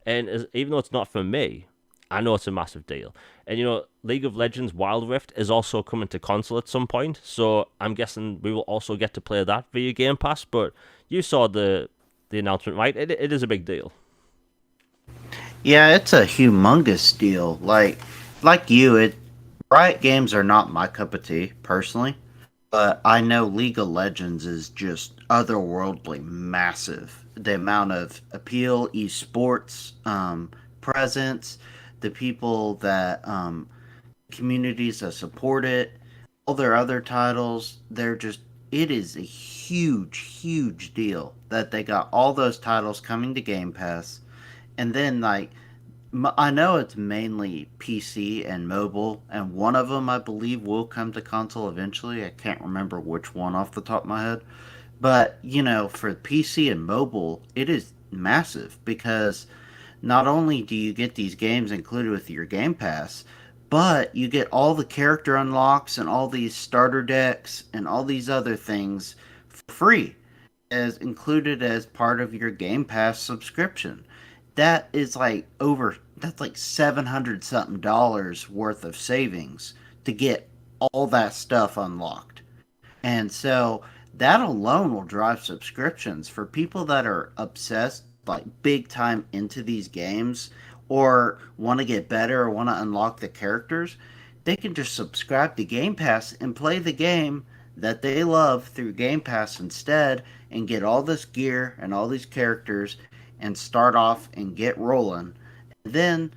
And even though it's not for me, I know it's a massive deal. And, League of Legends Wild Rift is also coming to console at some point. So I'm guessing we will also get to play that via Game Pass. But you saw the announcement, right? It is a big deal. Yeah, it's a humongous deal. Like Riot games are not my cup of tea, personally. But I know League of Legends is just otherworldly massive. The amount of appeal, esports, presence, the people that communities that support it, all their other titles, it is a huge, huge deal that they got all those titles coming to Game Pass. And then, like, I know it's mainly PC and mobile, and one of them I believe will come to console eventually. I can't remember which one off the top of my head. But, for PC and mobile, it is massive because not only do you get these games included with your Game Pass, but you get all the character unlocks and all these starter decks and all these other things for free as included as part of your Game Pass subscription. That's like $700 something dollars worth of savings to get all that stuff unlocked. And so that alone will drive subscriptions for people that are obsessed, like, big time into these games, or want to get better or want to unlock the characters. They can just subscribe to Game Pass and play the game that they love through Game Pass instead, and get all this gear and all these characters and start off and get rolling. And then,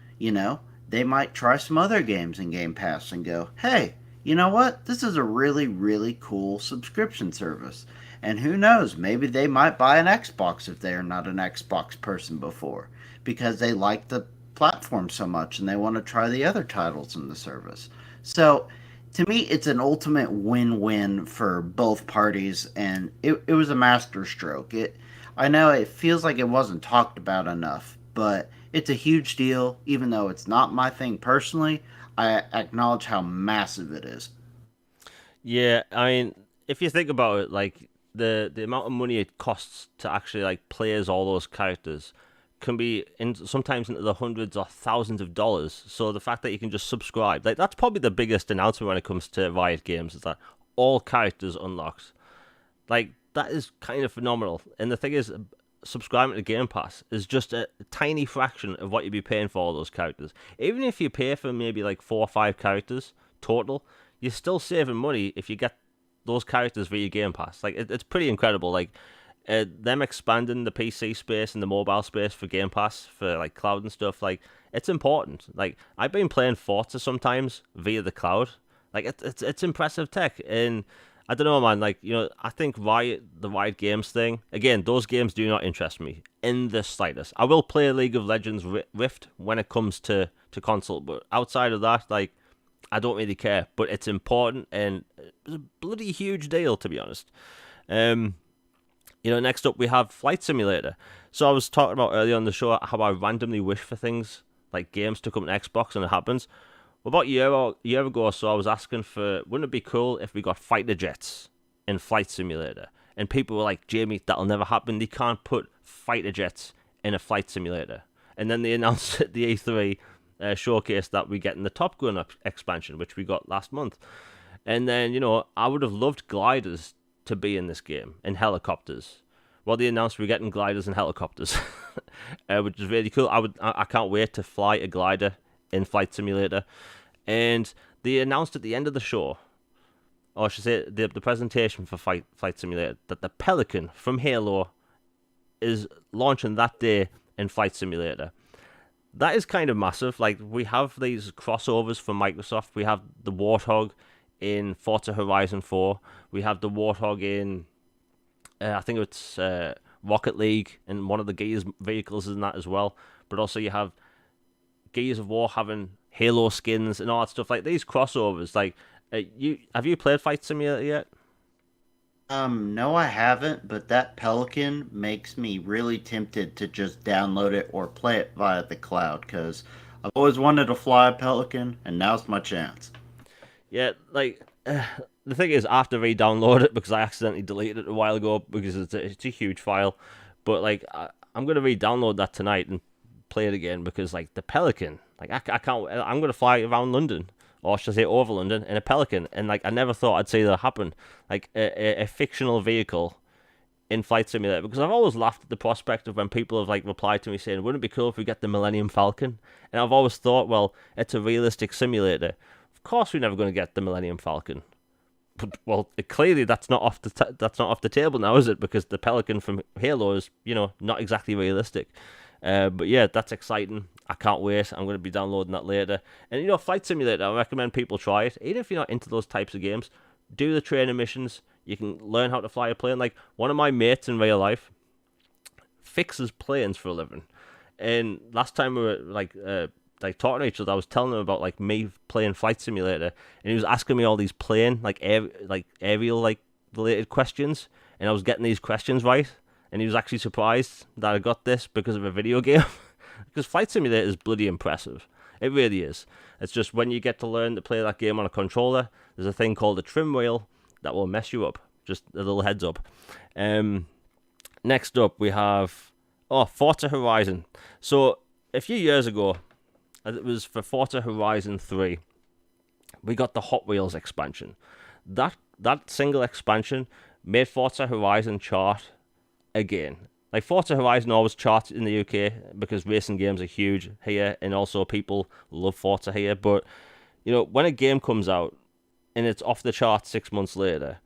they might try some other games in Game Pass and go, hey, you know what? This is a really, really cool subscription service. And who knows, maybe they might buy an Xbox if they are not an Xbox person before, because they like the platform so much and they want to try the other titles in the service. So, to me, it's an ultimate win-win for both parties, and it was a masterstroke. I know it feels like it wasn't talked about enough, but it's a huge deal. Even though it's not my thing personally, I acknowledge how massive it is. Yeah, I mean, if you think about it, like the amount of money it costs to actually like play as all those characters can be sometimes into the hundreds or thousands of dollars. So the fact that you can just subscribe, like that's probably the biggest announcement when it comes to Riot games, is that all characters unlocked. Like that is kind of phenomenal. And the thing is, subscribing to Game Pass is just a tiny fraction of what you'd be paying for all those characters. Even if you pay for maybe like 4 or 5 characters total, you're still saving money if you get those characters via Game Pass. Like it's pretty incredible. Like them expanding the PC space and the mobile space for Game Pass for like cloud and stuff. Like it's important. Like I've been playing Forza sometimes via the cloud. Like it's impressive tech. And I don't know, man. Like, I think the Riot Games thing, again, those games do not interest me in the slightest. I will play League of Legends Rift when it comes to console, but outside of that, like, I don't really care. But it's important, and it's a bloody huge deal, to be honest. Next up we have Flight Simulator. So I was talking about earlier on the show how I randomly wish for things like games to come to Xbox, and it happens. About a year ago or so, I was asking for, wouldn't it be cool if we got fighter jets in Flight Simulator? And people were like, Jamie, that'll never happen. They can't put fighter jets in a Flight Simulator. And then they announced at the E3 showcase that we're getting the Top Gun expansion, which we got last month. And then, I would have loved gliders to be in this game, and helicopters. Well, they announced we're getting gliders and helicopters, which is really cool. I can't wait to fly a glider in Flight Simulator. And they announced at the end of the show, or I should say the presentation for Flight Simulator, that the Pelican from Halo is launching that day in Flight Simulator. That is kind of massive. Like, we have these crossovers from Microsoft. We have the Warthog in Forza Horizon 4. We have the Warthog in, I think it's Rocket League, and one of the Gears vehicles in that as well. But also you have Gears of War having Halo skins and all that stuff. Like these crossovers. Like, have you played Flight Simulator yet? No, I haven't, but that Pelican makes me really tempted to just download it or play it via the cloud because I've always wanted to fly a Pelican, and now's my chance. Yeah, like the thing is, I have to re-download it because I accidentally deleted it a while ago because it's a huge file. But like, I'm gonna re-download that tonight and play it again because like the Pelican, like I can't. I'm gonna fly around London, or should I say over London, in a Pelican, and like I never thought I'd see that happen. Like a fictional vehicle in Flight Simulator, because I've always laughed at the prospect of when people have like replied to me saying, "Wouldn't it be cool if we get the Millennium Falcon?" And I've always thought, well, it's a realistic simulator. Of course, we're never going to get the Millennium Falcon. But, well, clearly that's not off the table now, is it? Because the Pelican from Halo is, not exactly realistic. But yeah, that's exciting. I can't wait. I'm going to be downloading that later. And Flight Simulator, I recommend people try it. Even if you're not into those types of games, do the training missions. You can learn how to fly a plane. Like one of my mates in real life fixes planes for a living. And last time we were like talking to each other, I was telling him about like me playing Flight Simulator, and he was asking me all these plane aerial related questions, and I was getting these questions right, and he was actually surprised that I got this because of a video game. Because Flight Simulator is bloody impressive. It really is. It's just when you get to learn to play that game on a controller, there's a thing called a trim wheel that will mess you up. Just a little heads up. Next up we have Forza Horizon. So a few years ago, it was for Forza Horizon 3, we got the Hot Wheels expansion. That single expansion made Forza Horizon chart again. Like Forza Horizon always charts in the UK because racing games are huge here, and also people love Forza here. But when a game comes out and it's off the chart 6 months later,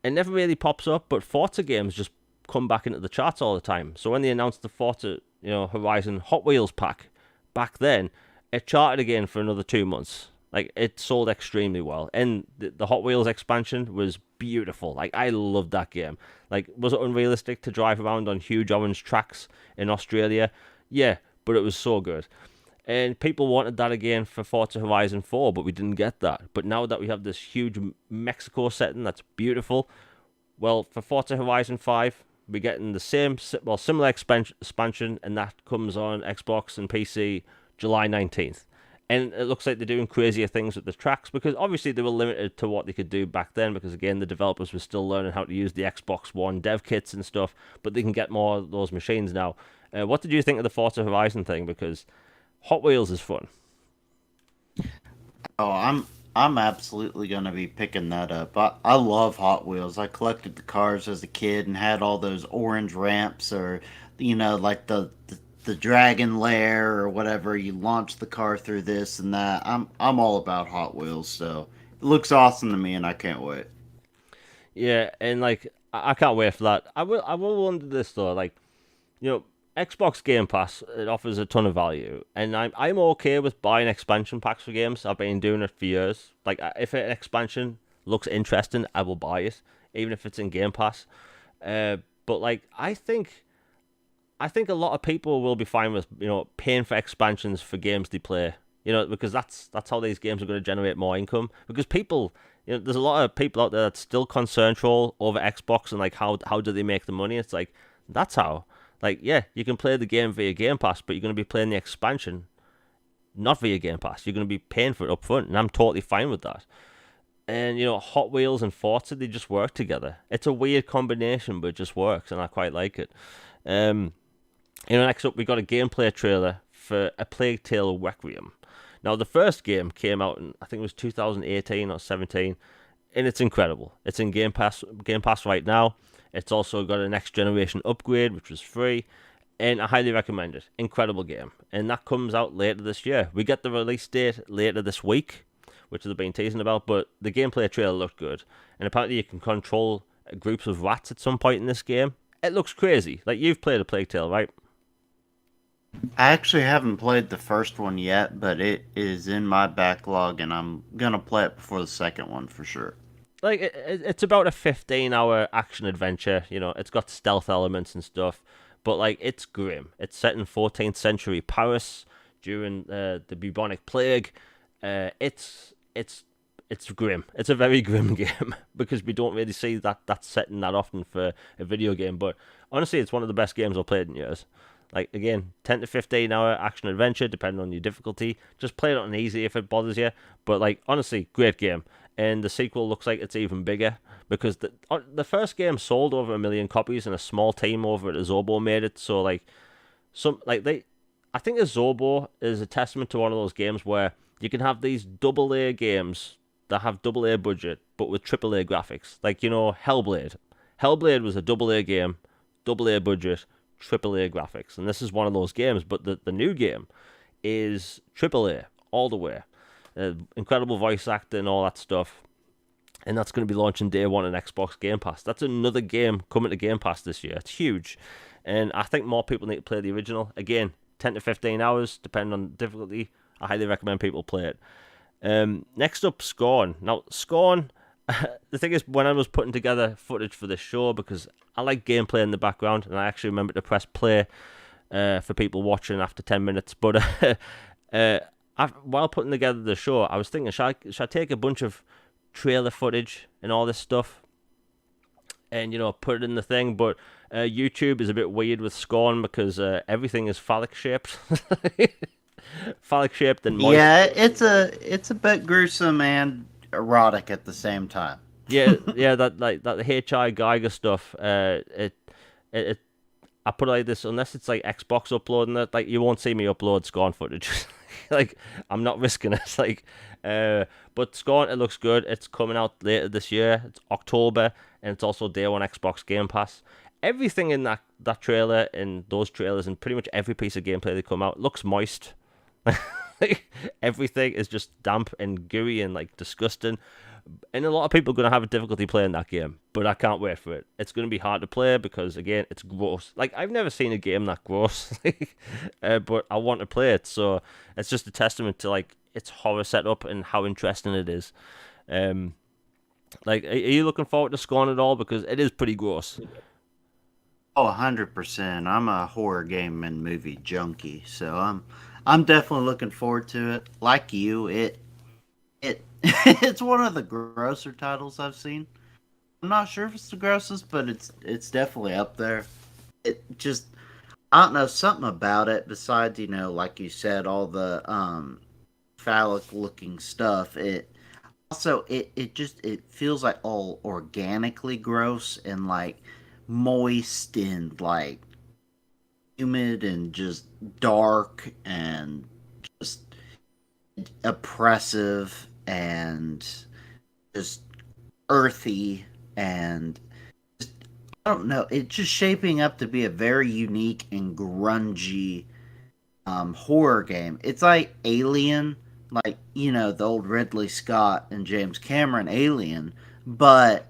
it never really pops up. But Forza games just come back into the charts all the time. So when they announced the Forza, Horizon Hot Wheels pack back then, it charted again for another 2 months. Like, it sold extremely well. And the Hot Wheels expansion was beautiful. Like, I loved that game. Like, was it unrealistic to drive around on huge orange tracks in Australia? Yeah, but it was so good. And people wanted that again for Forza Horizon 4, but we didn't get that. But now that we have this huge Mexico setting that's beautiful, well, for Forza Horizon 5, we're getting the similar expansion, and that comes on Xbox and PC July 19th. And it looks like they're doing crazier things with the tracks because obviously they were limited to what they could do back then because, again, the developers were still learning how to use the Xbox One dev kits and stuff, but they can get more of those machines now. What did you think of the Forza Horizon thing? Because Hot Wheels is fun. Oh, I'm absolutely gonna be picking that up. I love Hot Wheels. I collected the cars as a kid and had all those orange ramps, or like the dragon lair or whatever. You launch the car through this and that. I'm all about Hot Wheels, so it looks awesome to me, and I can't wait. Yeah, and like I can't wait for that. I will wonder this though, like you know, Xbox Game Pass, it offers a ton of value, and I'm okay with buying expansion packs for games. I've been doing it for years. Like if an expansion looks interesting, I will buy it, even if it's in Game Pass. But like I think a lot of people will be fine with paying for expansions for games they play. Because that's how these games are going to generate more income. Because people, there's a lot of people out there that still concern troll over Xbox and like how do they make the money? It's like that's how. Like yeah, you can play the game via Game Pass, but you're going to be playing the expansion not via Game Pass. You're going to be paying for it up front, and I'm totally fine with that. And Hot Wheels and Forza, they just work together. It's a weird combination, but it just works, and I quite like it. Um, Next up, we got a gameplay trailer for A Plague Tale Requiem. Now, the first game came out in, I think it was 2018 or 17, and it's incredible. It's in Game Pass right now. It's also got a next generation upgrade, which was free, and I highly recommend it. Incredible game. And that comes out later this year. We get the release date later this week, which they've been teasing about, but the gameplay trailer looked good. And apparently you can control groups of rats at some point in this game. It looks crazy. Like, you've played A Plague Tale, right? I actually haven't played the first one yet, but it is in my backlog, and I'm gonna play it before the second one for sure. Like, it's about a 15-hour action adventure. It's got stealth elements and stuff, but, like, it's grim. It's set in 14th century Paris during the bubonic plague. It's grim. It's a very grim game because we don't really see that setting that often for a video game. But honestly, it's one of the best games I've played in years. Like again, 10 to 15 hour action adventure, depending on your difficulty. Just play it on easy if it bothers you. But like honestly, great game. And the sequel looks like it's even bigger because the first game sold over 1 million copies and a small team over at Asobo made it. So like I think Asobo is a testament to one of those games where you can have these double A games that have double A budget but with triple A graphics. Like Hellblade. Hellblade was a double A game, double A budget, triple A graphics, and this is one of those games. But the new game is triple A all the way. Incredible voice acting, all that stuff, and that's going to be launching day one on Xbox Game Pass. That's another game coming to Game Pass this year. It's huge, and I think more people need to play the original. Again, 10 to 15 hours, depending on difficulty. I highly recommend people play it. Next up, Scorn. Now, Scorn, the thing is, when I was putting together footage for this show, because I like gameplay in the background, and I actually remember to press play for people watching after 10 minutes. But while putting together the show, I was thinking, should I take a bunch of trailer footage and all this stuff and, put it in the thing? But YouTube is a bit weird with Scorn because everything is phallic shaped. Phallic shaped and moist. Yeah, it's a bit gruesome and erotic at the same time. Yeah, that H.I. Geiger stuff. It I put it like this: unless it's like Xbox uploading it, like you won't see me upload Scorn footage. Like I'm not risking it. Like, but Scorn, it looks good. It's coming out later this year. It's October, and it's also day one Xbox Game Pass. Everything in that trailer and those trailers and pretty much every piece of gameplay that come out looks moist. Like, everything is just damp and gooey and like disgusting, and a lot of people are going to have a difficulty playing that game, but I can't wait for it. It's going to be hard to play because again, it's gross. Like, I've never seen a game that gross. But I want to play it, so it's just a testament to like its horror setup and how interesting it is. Like, are you looking forward to Scorn at all? Because it is pretty gross. Oh, 100%. I'm a horror game and movie junkie, so I'm definitely looking forward to it. Like you, it it's one of the grosser titles I've seen. I'm not sure if it's the grossest, but it's definitely up there. It just I don't know something about it besides like you said all the phallic looking stuff. It also it feels like all organically gross and like moist and like humid and just dark and just oppressive and just earthy and I don't know. It's just shaping up to be a very unique and grungy horror game. It's like Alien, like the old Ridley Scott and James Cameron Alien, but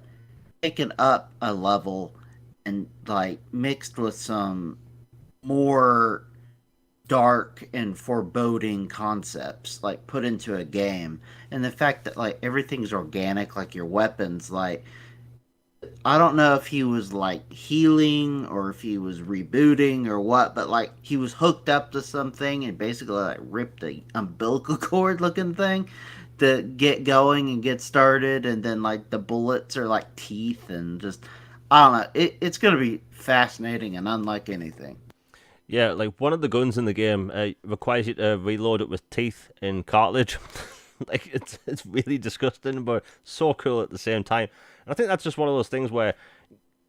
taken up a level and like mixed with some more dark and foreboding concepts like put into a game and the fact that like everything's organic like your weapons like I don't know if he was like healing or if he was rebooting or what, but like he was hooked up to something and basically like ripped a umbilical cord looking thing to get going and get started, and then like the bullets are like teeth and just I don't know. It's gonna be fascinating and unlike anything. Yeah, like one of the guns in the game requires you to reload it with teeth and cartilage. Like it's really disgusting, but so cool at the same time. And I think that's just one of those things where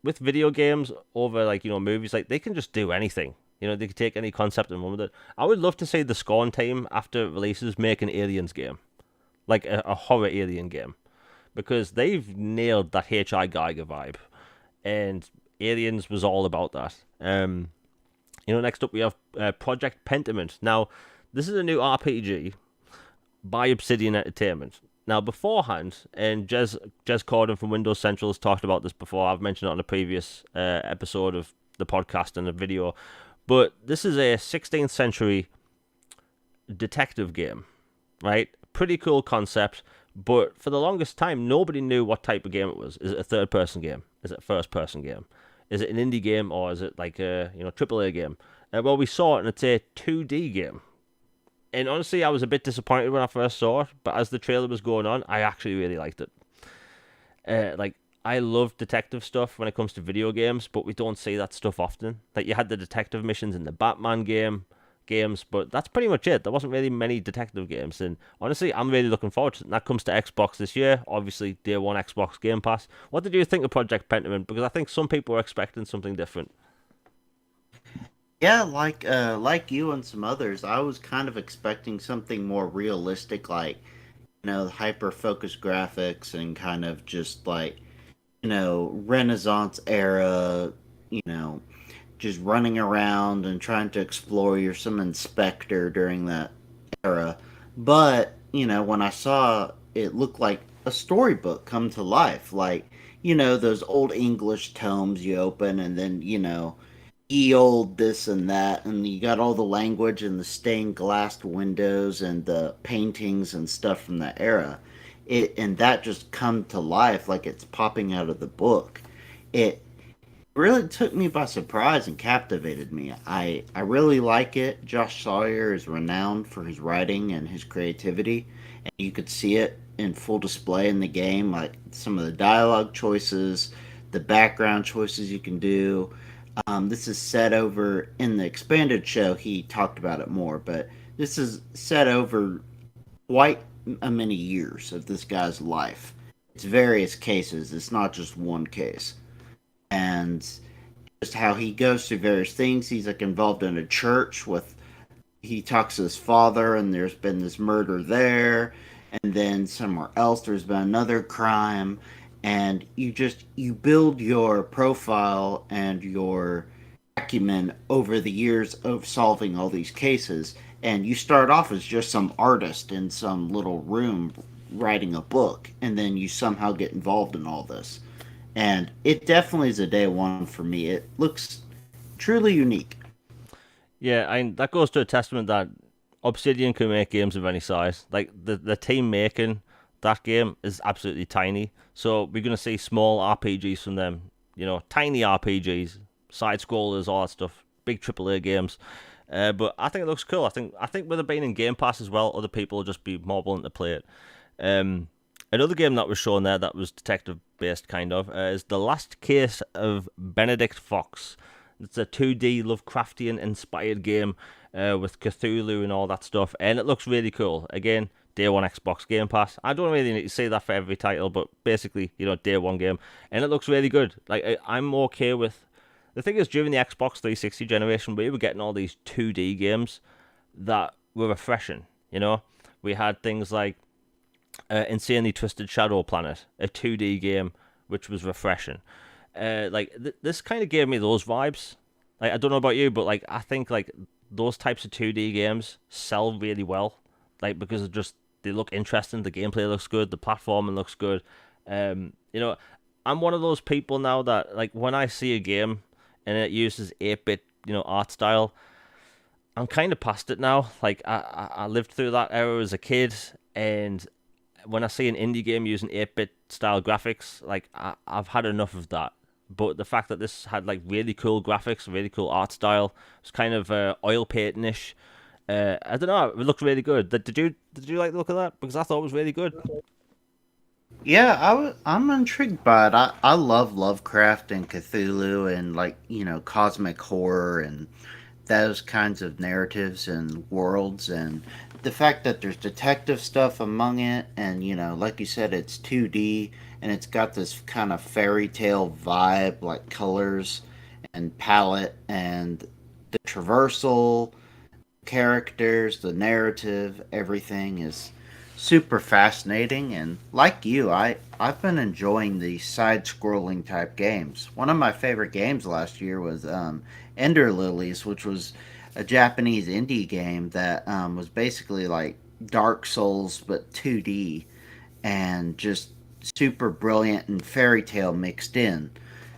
with video games over like movies, like they can just do anything. They can take any concept and run with it. I would love to see the Scorn team after it releases make an aliens game, like a horror alien game, because they've nailed that H.I. Geiger vibe, and Aliens was all about that. Next up we have Project Pentiment. Now, this is a new RPG by Obsidian Entertainment. Now, beforehand, and Jez Corden from Windows Central has talked about this before. I've mentioned it on a previous episode of the podcast and a video. But this is a 16th century detective game, right? Pretty cool concept. But for the longest time, nobody knew what type of game it was. Is it a third-person game? Is it a first-person game? Is it an indie game or is it like a AAA game? Well, we saw it and it's a 2D game. And honestly, I was a bit disappointed when I first saw it, but as the trailer was going on, I actually really liked it. Like, I love detective stuff when it comes to video games, but we don't see that stuff often. Like, you had the detective missions in the Batman games, but that's pretty much it. There wasn't really many detective games, and honestly, I'm really looking forward to it. And that comes to Xbox this year, obviously, day one Xbox Game Pass. What did you think of Project Pentiment? Because I think some people were expecting something different. Yeah, like you and some others, I was kind of expecting something more realistic, like hyper focused graphics and kind of just like Renaissance era, you know, just running around and trying to explore. You're some inspector during that era, but when I saw it, looked like a storybook come to life, like those old English tomes you open and then ye old this and that, and you got all the language and the stained glass windows and the paintings and stuff from that era. It and that just come to life like it's popping out of the book. It really took me by surprise and captivated me. I really like it. Josh Sawyer is renowned for his writing and his creativity, and you could see it in full display in the game, like some of the dialogue choices, the background choices you can do. This is set over in the expanded show. He talked about it more, but this is set over quite a many years of this guy's life. It's various cases. It's not just one case, and just how he goes through various things. He's like involved in a church with. He talks to his father, and there's been this murder there, and then somewhere else there's been another crime, and you build your profile and your acumen over the years of solving all these cases, and you start off as just some artist in some little room writing a book, and then you somehow get involved in all this, and it definitely is a day one for me. It looks truly unique. Yeah, and that goes to a testament that Obsidian can make games of any size. Like the team making that game is absolutely tiny. So we're gonna see small RPGs from them. Tiny RPGs, side scrollers, all that stuff. Big AAA games. But I think it looks cool. I think with it being in Game Pass as well, other people will just be more willing to play it. Um, Another game that was shown there that was detective based, kind of, is The Last Case of Benedict Fox. It's a 2D Lovecraftian inspired game with Cthulhu and all that stuff, and it looks really cool. Again, day one Xbox Game Pass. I don't really need to say that for every title, but basically, day one game, and it looks really good. Like I'm okay with. The thing is, during the Xbox 360 generation, we were getting all these 2D games that were refreshing. We had things like Insanely Twisted Shadow Planet, a 2D game which was refreshing. This kind of gave me those vibes. Like, I don't know about you, but like I think like those types of 2D games sell really well. Like, because they look interesting, the gameplay looks good, the platforming looks good. I'm one of those people now that like when I see a game and it uses 8-bit art style, I'm kind of past it now. Like I lived through that era as a kid, and when I see an indie game using 8-bit style graphics, like I've had enough of that. But the fact that this had like really cool graphics, really cool art style, it's kind of oil painting-ish. I don't know, it looked really good. Did you like the look of that? Because I thought it was really good. Yeah, I'm intrigued by it. I love Lovecraft and Cthulhu and like cosmic horror and those kinds of narratives and worlds, and the fact that there's detective stuff among it, and like you said, it's 2D and it's got this kind of fairy tale vibe, like colors and palette and the traversal characters, the narrative, everything is super fascinating. And like you, I've been enjoying the side scrolling type games. One of my favorite games last year was Ender Lilies, which was a Japanese indie game that was basically like Dark Souls but 2D, and just super brilliant and fairy tale mixed in.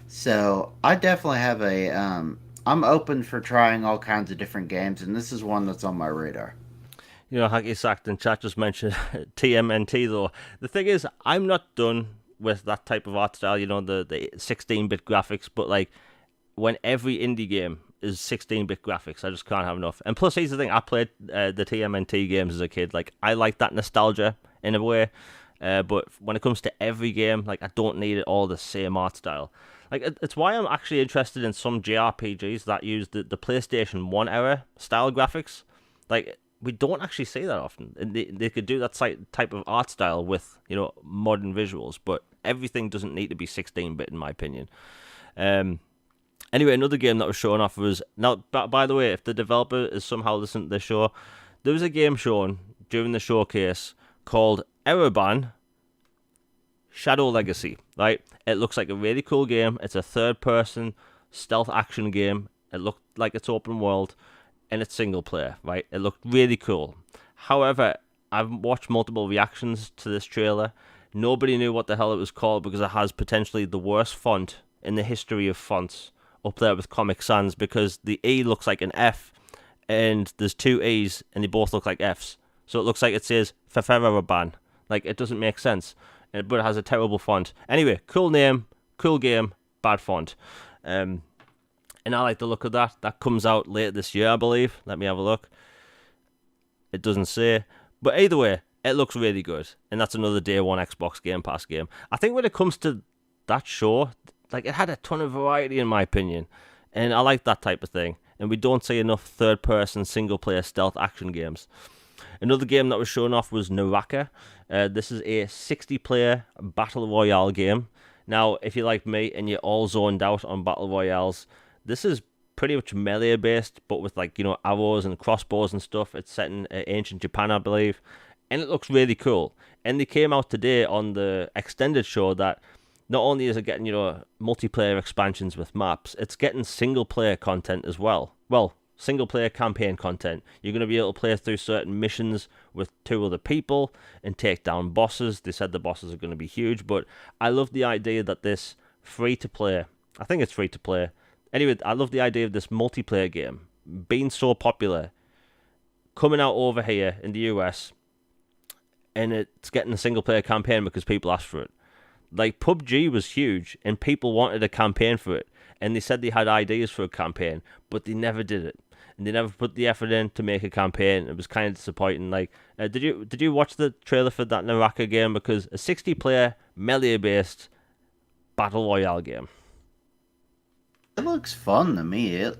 So I definitely have I'm open for trying all kinds of different games, and this is one that's on my radar. Hacky Sacked in chat just mentioned TMNT though. The thing is, I'm not done with that type of art style, the 16-bit graphics, but like when every indie game is 16-bit graphics, I just can't have enough. And plus, here's the thing, I played the TMNT games as a kid. Like, I like that nostalgia in a way, but when it comes to every game, like, I don't need it all the same art style. Like, it's why I'm actually interested in some JRPGs that use the PlayStation 1 era style graphics. Like, we don't actually see that often. And they could do that type of art style with, modern visuals, but everything doesn't need to be 16-bit, in my opinion. Anyway, another game that was shown off was... Now, by the way, if the developer is somehow listening to this show, there was a game shown during the showcase called Ereban Shadow Legacy, right? It looks like a really cool game. It's a third-person stealth action game. It looked like it's open world, and it's single player, right? It looked really cool. However, I've watched multiple reactions to this trailer. Nobody knew what the hell it was called because it has potentially the worst font in the history of fonts up there with Comic Sans, because the E looks like an F and there's two E's and they both look like F's. So it looks like it says Feferaban. Like, it doesn't make sense, but it has a terrible font. Anyway, cool name, cool game, bad font. And I like the look of that. That comes out later this year, I believe. Let me have a look. It doesn't say. But either way, it looks really good. And that's another day one Xbox Game Pass game. I think when it comes to that show, like, it had a ton of variety in my opinion. And I like that type of thing. And we don't see enough third-person single-player stealth action games. Another game that was shown off was Naraka. This is a 60-player battle royale game. Now, if you're like me and you're all zoned out on battle royales, this is pretty much melee-based, but with, like, arrows and crossbows and stuff. It's set in ancient Japan, I believe. And it looks really cool. And they came out today on the extended show that not only is it getting, multiplayer expansions with maps, it's getting single-player content as well. Well, single-player campaign content. You're going to be able to play through certain missions with 2 other people and take down bosses. They said the bosses are going to be huge, but I love the idea that this free-to-play, I think it's free-to-play. Anyway, I love the idea of this multiplayer game being so popular, coming out over here in the US, and it's getting a single-player campaign because people asked for it. Like, PUBG was huge, and people wanted a campaign for it, and they said they had ideas for a campaign, but they never did it. and they never put the effort in to make a campaign. It was kind of disappointing. Like, did you watch the trailer for that Naraka game? Because a 60-player melee based battle royale game. It looks fun to me.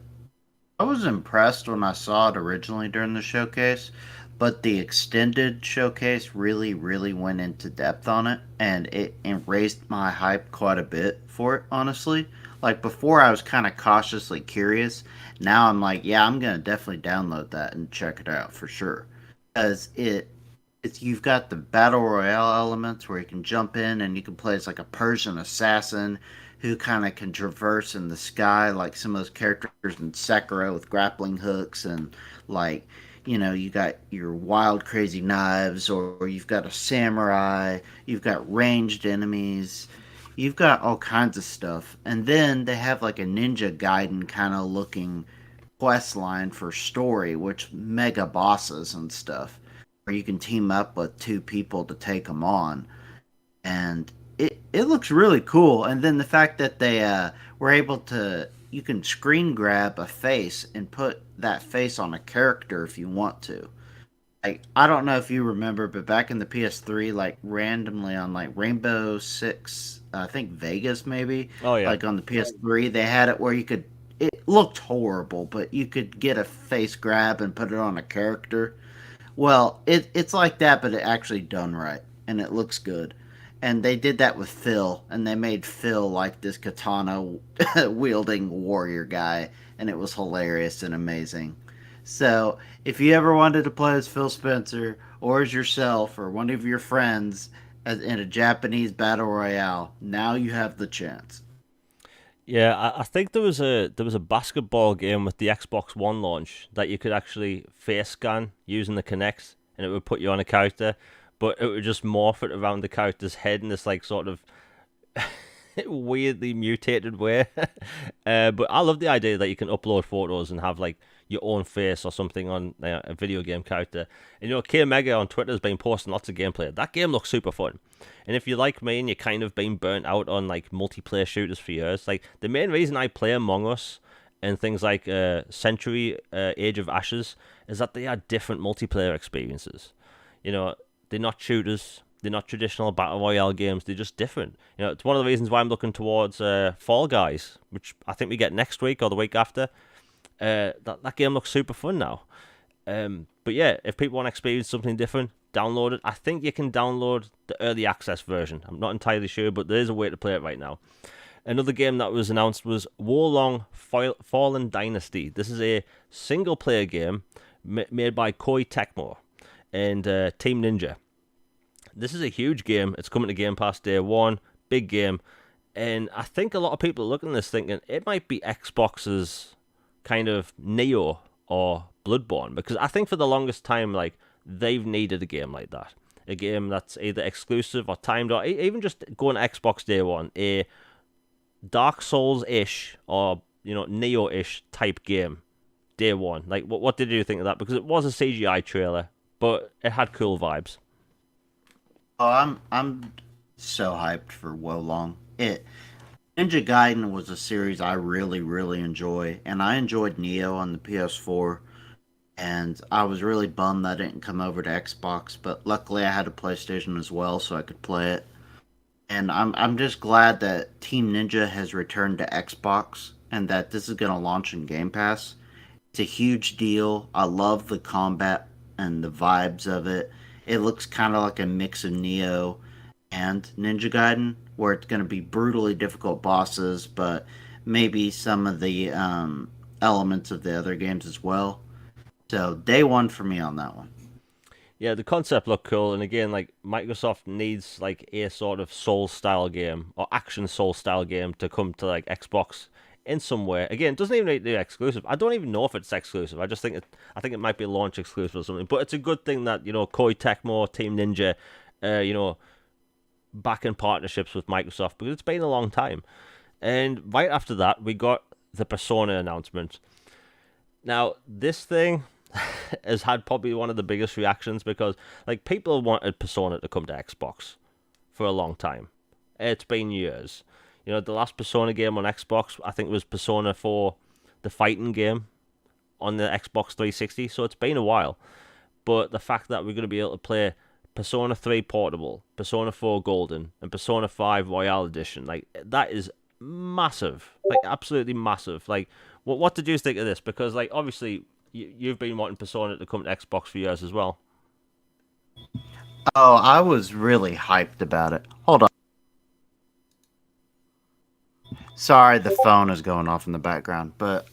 I was impressed when I saw it originally during the showcase, but the extended showcase really, really went into depth on it, and it raised my hype quite a bit for it, honestly. Like before, I was kind of cautiously curious. Now I'm like, yeah, I'm gonna definitely download that and check it out for sure, because it's you've got the battle royale elements where you can jump in and you can play as like a Persian assassin who kind of can traverse in the sky like some of those characters in Sekiro with grappling hooks and like you got your wild crazy knives, or you've got a samurai, you've got ranged enemies, you've got all kinds of stuff. And then they have like a Ninja Gaiden kind of looking quest line for story, which mega bosses and stuff, where you can team up with two people to take them on, and it looks really cool. And then the fact that they were able to, you can screen grab a face and put that face on a character if you want to. Like I don't know if you remember, but back in the PS3, like randomly on like Rainbow Six, I think Vegas maybe, Oh yeah. like on the PS3, they had it where you could. It looked horrible, but you could get a face grab and put it on a character. Well, it's like that, but it actually done right, and it looks good. And they did that with Phil, and they made Phil like this katana wielding warrior guy, and it was hilarious and amazing. So, if you ever wanted to play as Phil Spencer, or as yourself, or one of your friends in a Japanese battle royale, now you have the chance. Yeah, I think there was a basketball game with the Xbox One launch that you could actually face scan using the Kinect, and it would put you on a character, but it would just morph it around the character's head in this like sort of weirdly mutated way. But I love the idea that you can upload photos and have like your own face or something on a video game character. And K Mega on Twitter has been posting lots of gameplay. That game looks super fun. And if you're like me and you're kind of been burnt out on like multiplayer shooters for years, like the main reason I play Among Us and things like Century, Age of Ashes, is that they are different multiplayer experiences. They're not shooters. They're not traditional battle royale games. They're just different. It's one of the reasons why I'm looking towards Fall Guys, which I think we get next week or the week after. That game looks super fun now. But yeah, if people want to experience something different, download it. I think you can download the early access version. I'm not entirely sure, but there is a way to play it right now. Another game that was announced was Wo Long Fallen Dynasty. This is a single player game made by Koei Tecmo and Team Ninja. This is a huge game. It's coming to Game Pass day one. Big game. And I think a lot of people are looking at this thinking it might be Xbox's kind of Neo or Bloodborne. Because I think for the longest time, like, they've needed a game like that. A game that's either exclusive or timed, or even just going to Xbox day one. A Dark Souls-ish or, Neo-ish type game day one. Like, what did you think of that? Because it was a CGI trailer, but it had cool vibes. Oh, I'm so hyped for Wo Long. Ninja Gaiden was a series I really really enjoy, and I enjoyed Neo on the PS4. And I was really bummed that didn't come over to Xbox, but luckily I had a PlayStation as well, so I could play it. And I'm just glad that Team Ninja has returned to Xbox and that this is going to launch in Game Pass. It's a huge deal. I love the combat and the vibes of it. It looks kind of like a mix of Neo and Ninja Gaiden, where it's going to be brutally difficult bosses, but maybe some of the elements of the other games as well. So day one for me on that one. Yeah, the concept looked cool, and again, like Microsoft needs like a sort of Soul style game or action Soul style game to come to like Xbox in some way. Again, it doesn't even need to be exclusive. I don't even know if it's exclusive. I think it might be launch exclusive or something. But it's a good thing that Koei Tecmo, Team Ninja, you know, back in partnerships with Microsoft because it's been a long time. And right after that, we got the Persona announcement. Now, this thing has had probably one of the biggest reactions because like people wanted Persona to come to Xbox for a long time. It's been years. The last Persona game on Xbox, I think, was Persona 4, the fighting game. on the Xbox 360, so it's been a while. But the fact that we're going to be able to play Persona 3 Portable, Persona 4 Golden, and Persona 5 Royale Edition, like that is massive, like absolutely massive. Like, what did you think of this? Because like obviously you've been wanting Persona to come to Xbox for years as well. Oh, I was really hyped about it. Hold on. Sorry, the phone is going off in the background, but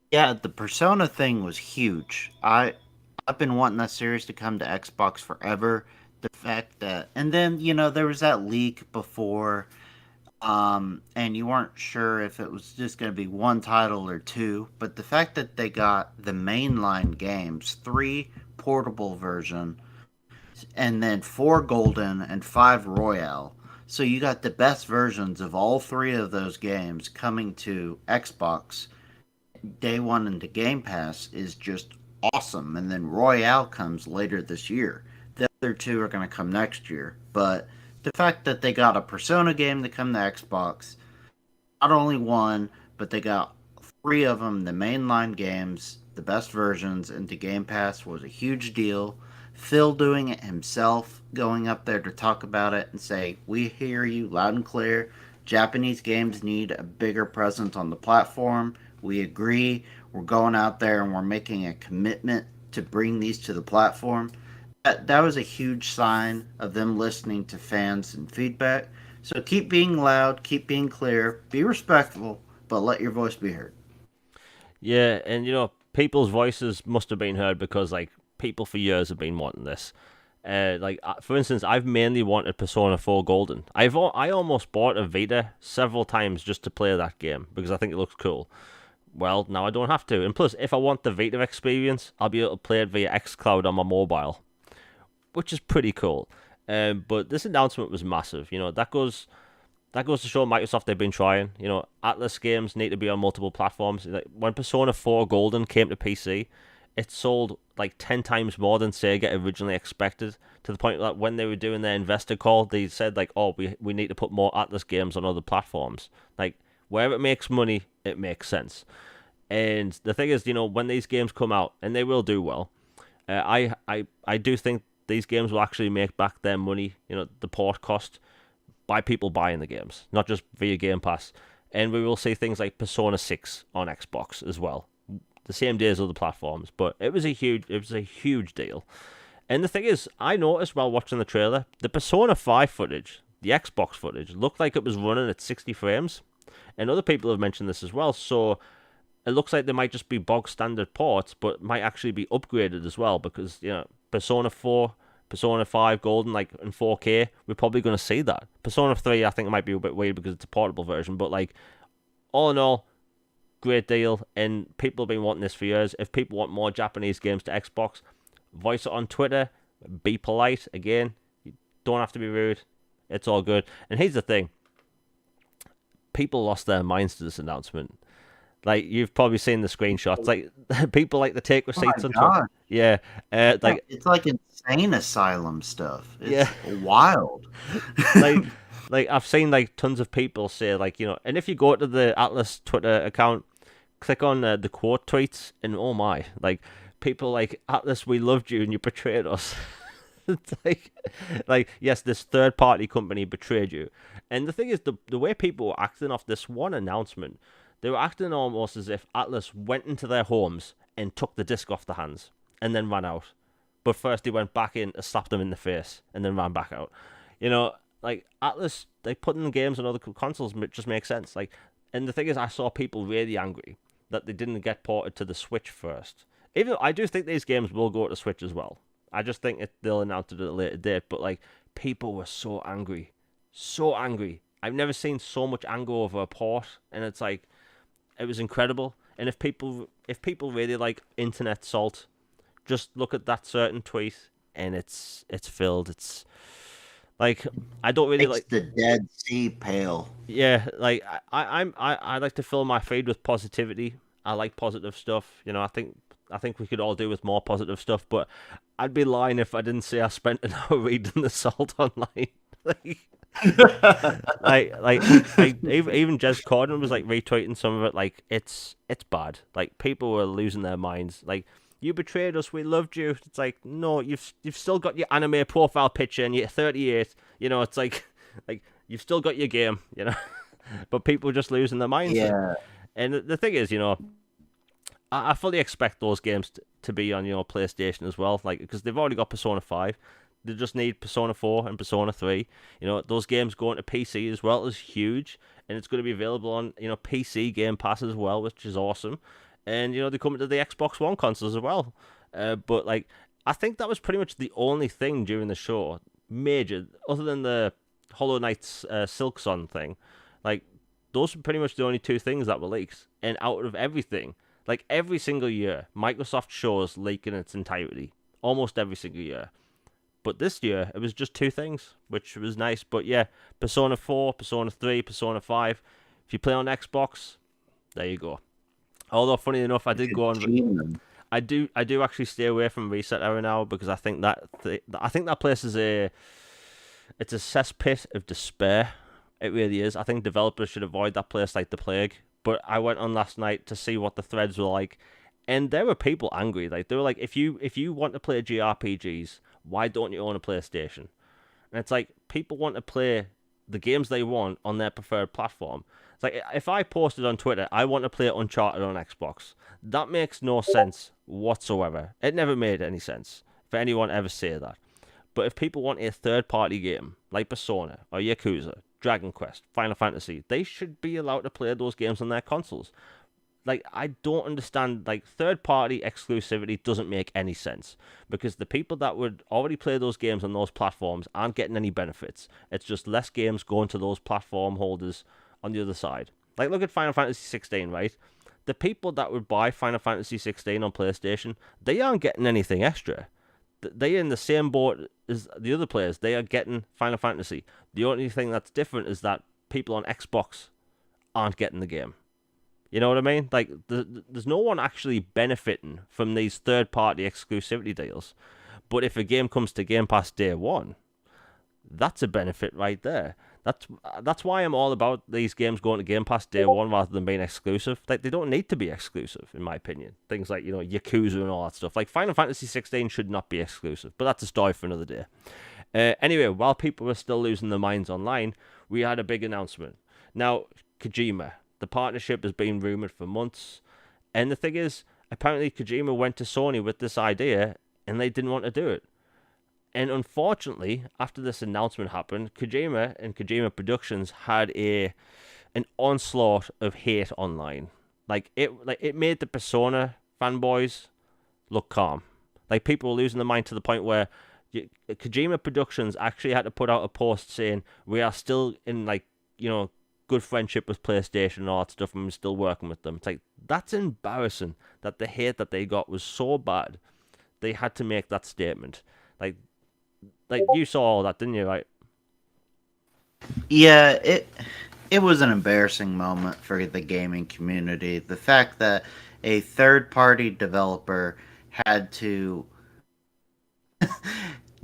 yeah, the Persona thing was huge. I've been wanting that series to come to Xbox forever. The fact that, and then there was that leak before, and you weren't sure if it was just going to be one title or two. But the fact that they got the mainline games, 3 portable version, and then 4 golden and 5 royale. So you got the best versions of all 3 of those games coming to Xbox day one into Game Pass is just awesome. And then Royale comes later this year. The other 2 are going to come next year. But the fact that they got a Persona game to come to Xbox, not only 1, but they got 3 of them, the mainline games, the best versions, into Game Pass was a huge deal. Phil doing it himself, going up there to talk about it and say, "We hear you loud and clear. Japanese games need a bigger presence on the platform. We agree. We're going out there and we're making a commitment to bring these to the platform." That was a huge sign of them listening to fans and feedback. So keep being loud, keep being clear, be respectful, but let your voice be heard. Yeah, and people's voices must have been heard because like people for years have been wanting this. For instance, I've mainly wanted Persona 4 Golden. I almost bought a Vita several times just to play that game because I think it looks cool. Well, now I don't have to. And plus, if I want the Vita experience, I'll be able to play it via xCloud on my mobile, which is pretty cool. But this announcement was massive. That goes to show Microsoft they've been trying. Atlas games need to be on multiple platforms. Like, when Persona 4 Golden came to PC, it sold like 10 times more than Sega originally expected, to the point that when they were doing their investor call, they said like, "Oh, we need to put more Atlas games on other platforms." Like, wherever it makes money, it makes sense. And the thing is, when these games come out, and they will do well, I do think these games will actually make back their money, the port cost, by people buying the games, not just via Game Pass. And we will see things like Persona 6 on Xbox as well, the same day as other platforms. But it was a huge deal. And the thing is, I noticed while watching the trailer, the Persona 5 footage, the Xbox footage, looked like it was running at 60 frames. And other people have mentioned this as well. So it looks like they might just be bog standard ports, but might actually be upgraded as well, because Persona 4, Persona 5 Golden, like in 4K, we're probably going to see that. Persona 3, I think it might be a bit weird because it's a portable version, but like all in all, great deal. And people have been wanting this for years. If people want more Japanese games to Xbox, voice it on Twitter. Be polite. Again, you don't have to be rude. It's all good. And here's the thing: people lost their minds to this announcement. Like, you've probably seen the screenshots. Like, people like to take receipts on Twitter. Yeah, it's like insane asylum stuff. It's yeah, wild. like, I've seen like tons of people say like, and if you go to the Atlas Twitter account, click on the quote tweets, and oh my, like people like, "Atlas, we loved you and you betrayed us." It's like yes, this third party company betrayed you. And the thing is, the way people were acting off this one announcement, they were acting almost as if Atlas went into their homes and took the disc off their hands and then ran out. But first he went back in and slapped them in the face and then ran back out. Like Atlas, like putting games on other consoles just makes sense. Like, and the thing is, I saw people really angry that they didn't get ported to the Switch first. Even though I do think these games will go to Switch as well. I just think they'll announce it at a later date. But like, people were so angry, so angry. I've never seen so much anger over a port, and it's like, it was incredible. And if people really like internet salt, just look at that certain tweet, and it's filled. It's like, I don't really like the Dead Sea pale. Yeah, like I like to fill my feed with positivity. I like positive stuff. I think we could all do with more positive stuff. But I'd be lying if I didn't say I spent an hour reading the salt online. Even Jez Corden was like retweeting some of it. Like it's bad. Like people were losing their minds. Like you betrayed us. We loved you. It's like no, you've still got your anime profile picture and you're 38. You know, it's like you've still got your game. You know, but people are just losing their minds. Yeah. And the thing is, I fully expect those games to be on PlayStation as well. Like because they've already got Persona 5. They just need Persona 4 and Persona 3. Those games going to PC as well is huge, and it's going to be available on PC Game Pass as well, which is awesome. And they come to the Xbox One consoles as well. But like, I think that was pretty much the only thing during the show, major, other than the Hollow Knight's Silksong thing. Like, those were pretty much the only two things that were leaks. And out of everything, like every single year, Microsoft shows leak in its entirety, almost every single year. But this year, it was just two things, which was nice. But yeah, Persona 4, Persona 3, Persona 5. If you play on Xbox, there you go. Although, funny enough, I did go on. I do actually stay away from Reset Era now because I think that place is it's a cesspit of despair. It really is. I think developers should avoid that place like the plague. But I went on last night to see what the threads were like, and there were people angry. Like they were like, if you want to play JRPGs, why don't you own a PlayStation? And it's like people want to play the games they want on their preferred platform. It's like if I posted on Twitter, I want to play Uncharted on Xbox. That makes no sense whatsoever. It never made any sense for anyone to ever say that. But if people want a third-party game like Persona or Yakuza, Dragon Quest, Final Fantasy, they should be allowed to play those games on their consoles. Like, I don't understand, like, third-party exclusivity doesn't make any sense, because the people that would already play those games on those platforms aren't getting any benefits. It's just less games going to those platform holders on the other side. Like, look at Final Fantasy 16, right? The people that would buy Final Fantasy 16 on PlayStation, they aren't getting anything extra. They're in the same boat as the other players. They are getting Final Fantasy. The only thing that's different is that people on Xbox aren't getting the game. You know what I mean? Like, there's no one actually benefiting from these third-party exclusivity deals. But if a game comes to Game Pass day one, that's a benefit right there. That's why I'm all about these games going to Game Pass day one rather than being exclusive. Like, they don't need to be exclusive, in my opinion. Things like, Yakuza and all that stuff. Like, Final Fantasy 16 should not be exclusive, but that's a story for another day. Anyway, while people were still losing their minds online, we had a big announcement. Now, Kojima. The partnership has been rumored for months. And the thing is, apparently Kojima went to Sony with this idea and they didn't want to do it. And unfortunately, after this announcement happened, Kojima and Kojima Productions had an onslaught of hate online. Like it made the Persona fanboys look calm. Like people were losing their mind to the point where Kojima Productions actually had to put out a post saying we are still in good friendship with PlayStation and all that stuff, and we're still working with them. It's like, that's embarrassing that the hate that they got was so bad, they had to make that statement. Like you saw all that, didn't you? Right? Yeah, it was an embarrassing moment for the gaming community. The fact that a third-party developer had to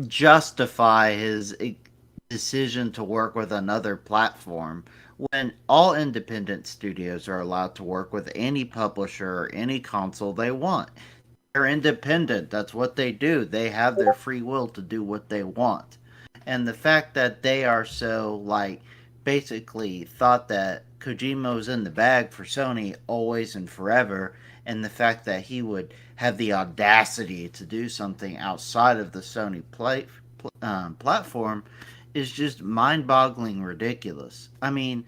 justify his decision to work with another platform when all independent studios are allowed to work with any publisher or any console they want. They're independent. That's what they do. They have their free will to do what they want. And the fact that they are so, basically thought that Kojima was in the bag for Sony always and forever, and the fact that he would have the audacity to do something outside of the Sony platform is just mind-boggling ridiculous. I mean,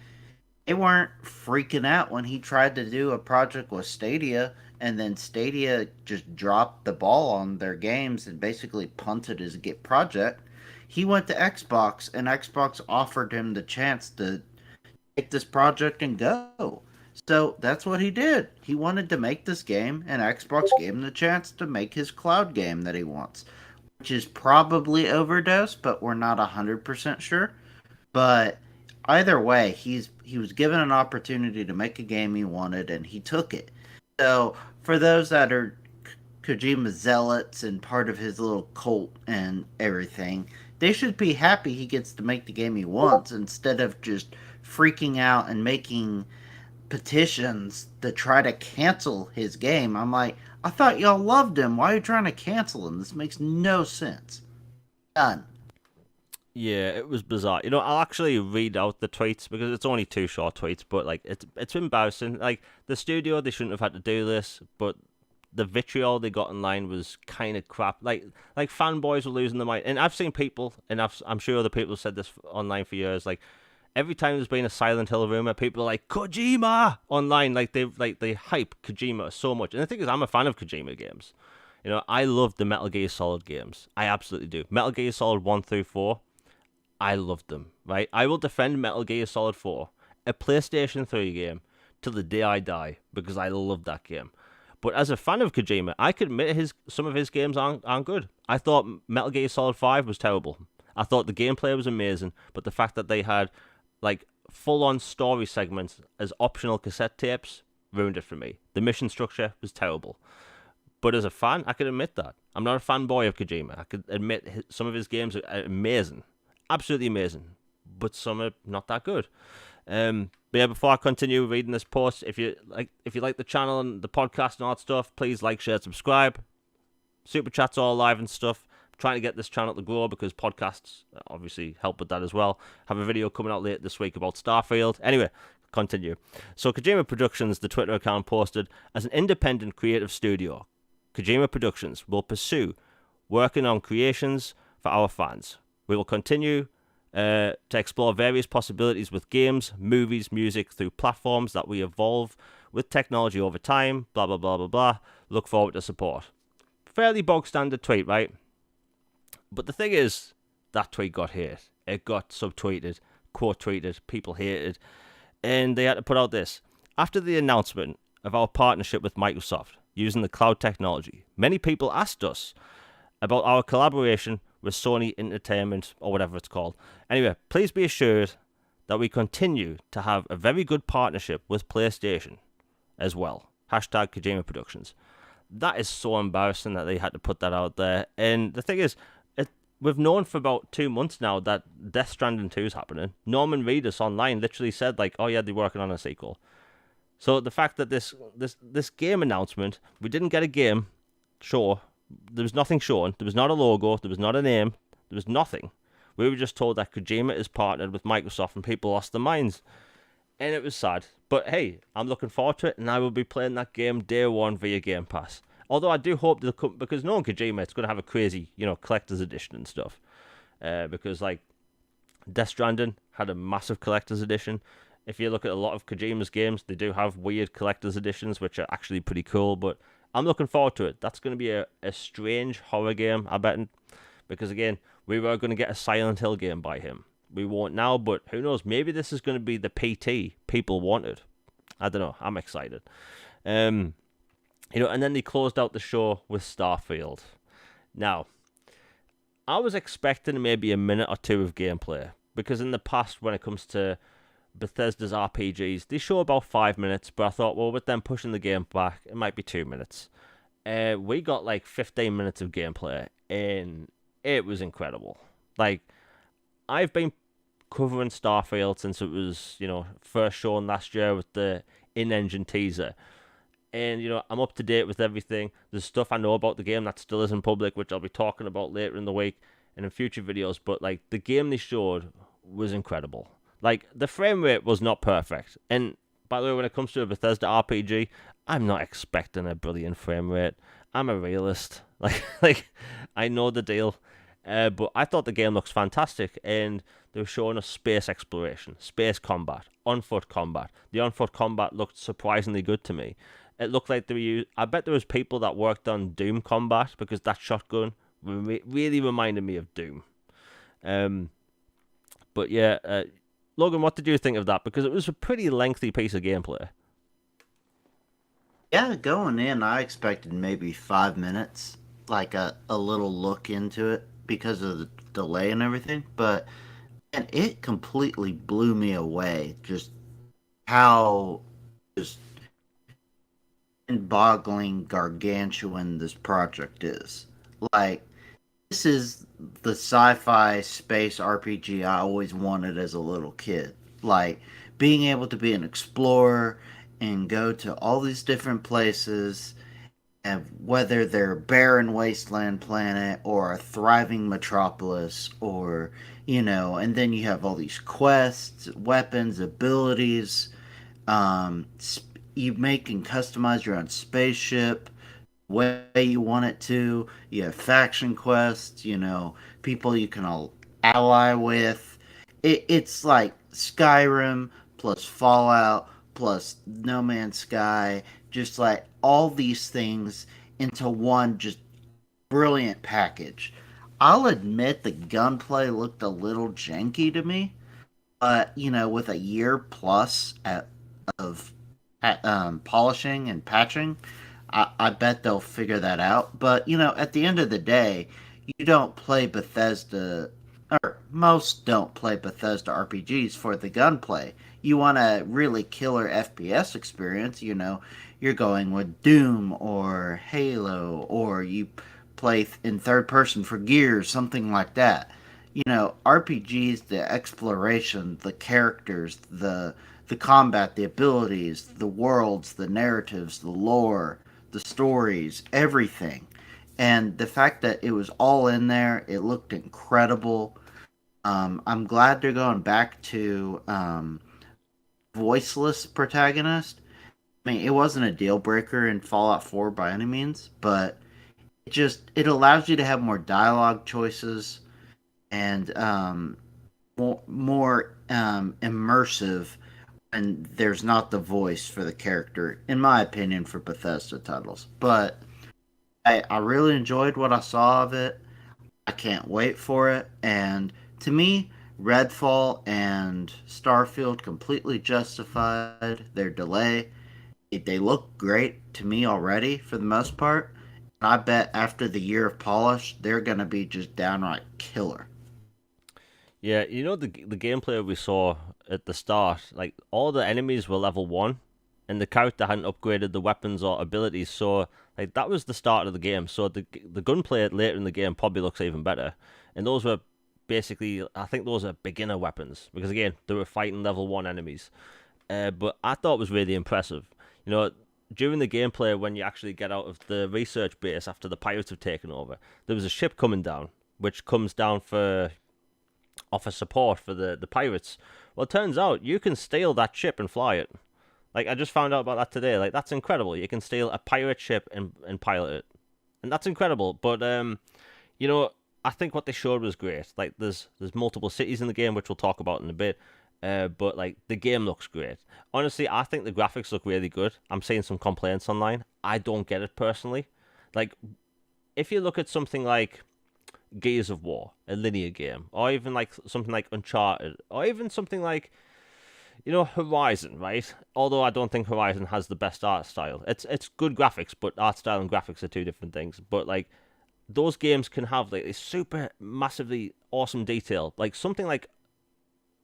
they weren't freaking out when he tried to do a project with Stadia, and then Stadia just dropped the ball on their games and basically punted his project. He went to Xbox, and Xbox offered him the chance to take this project and go. So that's what he did. He wanted to make this game, and Xbox gave him the chance to make his cloud game that he wants, which is probably Overdose, but we're not 100% sure. But either way, he was given an opportunity to make a game he wanted, and he took it. So for those that are Kojima zealots and part of his little cult and everything, they should be happy he gets to make the game he wants instead of just freaking out and making petitions to try to cancel his game. I'm like, I thought y'all loved him. Why are you trying to cancel him? This makes no sense. None. Yeah, it was bizarre. I'll actually read out the tweets because it's only two short tweets, but like it's embarrassing. Like the studio, they shouldn't have had to do this, but the vitriol they got online was kind of crap. Like fanboys were losing their mind, and I've seen people, and I'm sure other people have said this online for years. Like every time there's been a Silent Hill rumor, people are like Kojima online. They hype Kojima so much, and the thing is, I'm a fan of Kojima games. I love the Metal Gear Solid games. I absolutely do. Metal Gear Solid 1 through 4. I loved them, right? I will defend Metal Gear Solid 4, a PlayStation 3 game, till the day I die, because I love that game. But as a fan of Kojima, I can admit some of his games aren't good. I thought Metal Gear Solid 5 was terrible. I thought the gameplay was amazing, but the fact that they had like full-on story segments as optional cassette tapes ruined it for me. The mission structure was terrible. But as a fan, I can admit that. I'm not a fanboy of Kojima. I could admit some of his games are amazing. Absolutely amazing, but some are not that good. But yeah, before I continue reading this post, if you like the channel and the podcast and all that stuff, please like, share, subscribe. Super chats all live and stuff. I'm trying to get this channel to grow because podcasts obviously help with that as well. Have a video coming out later this week about Starfield. Anyway, continue. So Kojima Productions, the Twitter account, posted, as an independent creative studio, Kojima Productions will pursue working on creations for our fans. We will continue to explore various possibilities with games, movies, music through platforms that we evolve with technology over time, blah, blah, blah, blah, blah. Look forward to support. Fairly bog standard tweet, right? But the thing is, that tweet got hit. It got subtweeted, quote tweeted, people hated, and they had to put out this. After the announcement of our partnership with Microsoft using the cloud technology, many people asked us about our collaboration with Sony Entertainment, or whatever it's called. Anyway, please be assured that we continue to have a very good partnership with PlayStation as well. Hashtag Kojima Productions. That is so embarrassing that they had to put that out there. And the thing is, we've known for about 2 months now that Death Stranding 2 is happening. Norman Reedus online literally said, like, oh yeah, they're working on a sequel. So the fact that this game announcement, we didn't get a game, sure, there was nothing shown. There was not a logo. There was not a name. There was nothing. We were just told that Kojima is partnered with Microsoft and people lost their minds. And it was sad. But hey, I'm looking forward to it and I will be playing that game day one via Game Pass. Although I do hope they'll come, because knowing Kojima, it's going to have a crazy, collector's edition and stuff. Because like Death Stranding had a massive collector's edition. If you look at a lot of Kojima's games, they do have weird collector's editions, which are actually pretty cool, but I'm looking forward to it. That's going to be a strange horror game, I bet. Because, again, we were going to get a Silent Hill game by him. We won't now, but who knows? Maybe this is going to be the PT people wanted. I don't know. I'm excited. And then they closed out the show with Starfield. Now, I was expecting maybe a minute or two of gameplay. Because in the past, when it comes to Bethesda's RPGs, they show about 5 minutes, but I thought, well, with them pushing the game back, it might be 2 minutes. We got like 15 minutes of gameplay, and it was incredible. Like, I've been covering Starfield since it was, first shown last year with the in-engine teaser. And, I'm up to date with everything. There's stuff I know about the game that still isn't public, which I'll be talking about later in the week and in future videos. But, like, the game they showed was incredible. Like, the frame rate was not perfect. And, by the way, when it comes to a Bethesda RPG, I'm not expecting a brilliant frame rate. I'm a realist. Like I know the deal. But I thought the game looks fantastic. And they were showing us space exploration, space combat, on-foot combat. The on-foot combat looked surprisingly good to me. It looked like I bet there was people that worked on Doom combat, because that shotgun really reminded me of Doom. But yeah, Logan, what did you think of that? Because it was a pretty lengthy piece of gameplay. Yeah, going in, I expected maybe 5 minutes, like a little look into it because of the delay and everything. But and it completely blew me away. Just how just boggling gargantuan this project is. Like This is the sci-fi space RPG I always wanted as a little kid. Like being able to be an explorer and go to all these different places, and whether they're a barren wasteland planet or a thriving metropolis, or and then you have all these quests, weapons, abilities. You make and customize your own spaceship way you want it to. You have faction quests, people you can all ally with. It's like Skyrim plus Fallout plus No Man's Sky, just like all these things into one just brilliant package. I'll admit the gunplay looked a little janky to me, but with a year plus of polishing and patching, I bet they'll figure that out. But at the end of the day, you don't play Bethesda, or most don't play Bethesda RPGs for the gunplay. You want a really killer FPS experience. You're going with Doom or Halo, or you play in third person for Gears, something like that. RPGs, the exploration, the characters, the combat, the abilities, the worlds, the narratives, the lore, the stories, everything. And the fact that it was all in there, it looked incredible. I'm glad they're going back to voiceless protagonist. I mean, it wasn't a deal breaker in Fallout 4 by any means, but it allows you to have more dialogue choices and more immersive, and there's not the voice for the character, in my opinion, for Bethesda titles. But I really enjoyed what I saw of it. I can't wait for it. And to me, Redfall and Starfield completely justified their delay. They look great to me already for the most part. And I bet after the year of polish, they're going to be just downright killer. Yeah, the gameplay we saw at the start, like all the enemies were level 1 and the character hadn't upgraded the weapons or abilities, so like that was the start of the game. So the gunplay later in the game probably looks even better. And those were basically, I think those are beginner weapons because again, they were fighting level 1 enemies. But I thought it was really impressive. You know, during the gameplay, when you actually get out of the research base after the pirates have taken over, there was a ship coming down, which comes down for offer support for the pirates. Well, it turns out you can steal that ship and fly it. Like, I just found out about that today. Like, that's incredible. You can steal a pirate ship and pilot it. And that's incredible. But, you know, I think what they showed was great. Like, there's multiple cities in the game, which we'll talk about in a bit. But like the game looks great. Honestly, I think the graphics look really good. I'm seeing some complaints online. I don't get it personally. Like, if you look at something like Gears of War, a linear game, or even like something like Uncharted, or even something like Horizon, right? Although I don't think Horizon has the best art style. It's good graphics, but art style and graphics are two different things. But like those games can have like a super massively awesome detail. Like something like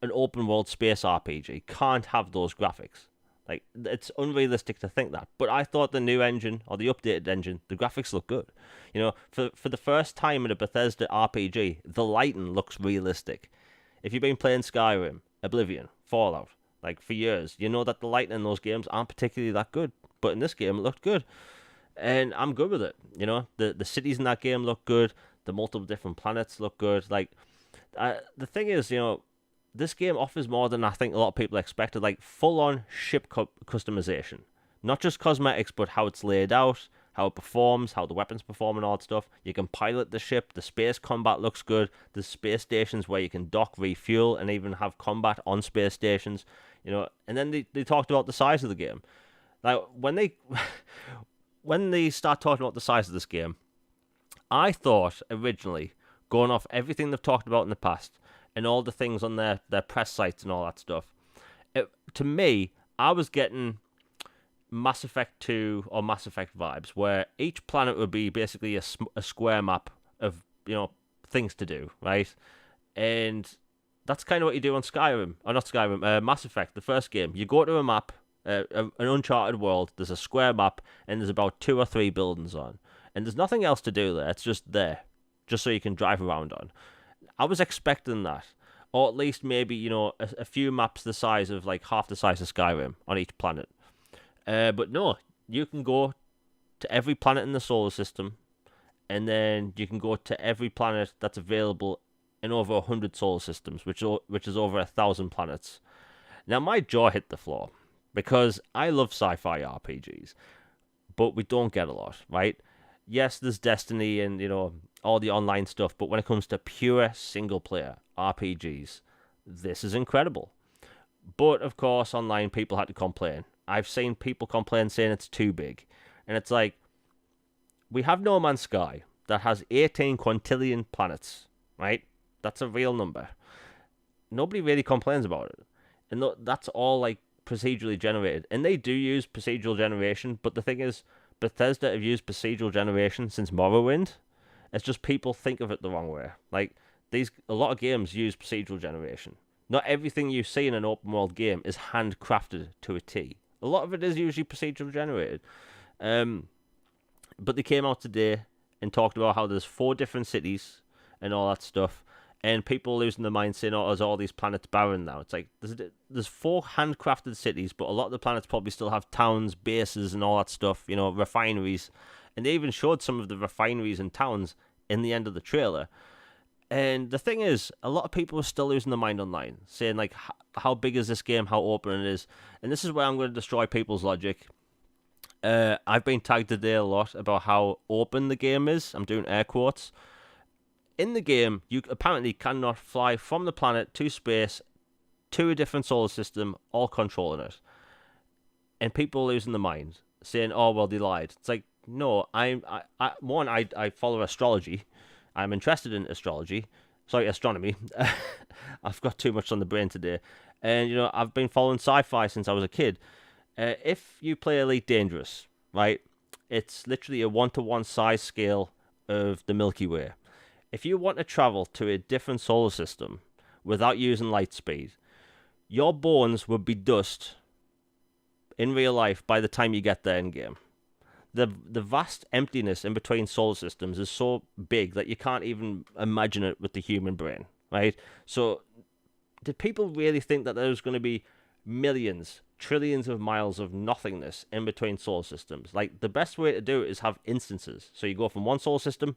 an open world space RPG can't have those graphics. Like it's unrealistic to think that. But I thought the new engine or the updated engine, the graphics look good. For the first time in a Bethesda RPG, the lighting looks realistic. If you've been playing Skyrim, Oblivion, Fallout, like for years, you know that the lighting in those games aren't particularly that good. But in this game, it looked good, and I'm good with it. The cities in that game look good. The multiple different planets look good. Like the thing is, this game offers more than I think a lot of people expected, like full-on ship customization. Not just cosmetics, but how it's laid out, how it performs, how the weapons perform and all that stuff. You can pilot the ship, the space combat looks good, there's space stations where you can dock, refuel, and even have combat on space stations. And then they talked about the size of the game. Like, when they start talking about the size of this game, I thought originally, going off everything they've talked about in the past, and all the things on their press sites and all that stuff. To me, I was getting Mass Effect 2 or Mass Effect vibes, where each planet would be basically a square map of, things to do, right? And that's kind of what you do on Skyrim, or not Skyrim, Mass Effect, the first game. You go to a map, an uncharted world, there's a square map, and there's about 2 or 3 buildings on. And there's nothing else to do there, it's just there. just so you can drive around on. I was expecting that, or at least maybe a few maps the size of like half the size of Skyrim on each planet. But no, you can go to every planet in the solar system, and then you can go to every planet that's available in over 100 solar systems, which is over 1,000 planets. Now my jaw hit the floor because I love sci-fi RPGs, but we don't get a lot, right? Yes, there's Destiny and all the online stuff, but when it comes to pure single player RPGs, this is incredible. But of course, online people had to complain. I've seen people complain saying it's too big, and it's like we have No Man's Sky that has 18 quintillion planets, right? That's a real number. Nobody really complains about it, and that's all like procedurally generated, and they do use procedural generation. But the thing is, Bethesda have used procedural generation since Morrowind. It's just people think of it the wrong way. Like a lot of games use procedural generation. Not everything you see in an open world game is handcrafted to a T. A lot of it is usually procedural generated. But they came out today and talked about how there's 4 different cities and all that stuff, and people losing their mind saying, "Oh, there's all these planets barren now." It's like there's 4 handcrafted cities, but a lot of the planets probably still have towns, bases, and all that stuff. Refineries, and they even showed some of the refineries and towns in the end of the trailer. And the thing is, a lot of people are still losing their mind online, saying like, "How big is this game? How open it is?" And this is where I'm going to destroy people's logic. I've been tagged today a lot about how open the game is. I'm doing air quotes. In the game, you apparently cannot fly from the planet to space to a different solar system, all controlling it. And people are losing their mind, saying, "Oh, well, they lied." It's like, no, I follow astrology. I'm interested in astrology. Sorry, astronomy. I've got too much on the brain today. And, I've been following sci-fi since I was a kid. If you play Elite Dangerous, right, it's literally a 1-to-1 size scale of the Milky Way. If you want to travel to a different solar system without using light speed, your bones would be dust in real life by the time you get there in game. The vast emptiness in between solar systems is so big that you can't even imagine it with the human brain, right? So, did people really think that there's going to be millions, trillions of miles of nothingness in between solar systems? Like, the best way to do it is have instances. So you go from one solar system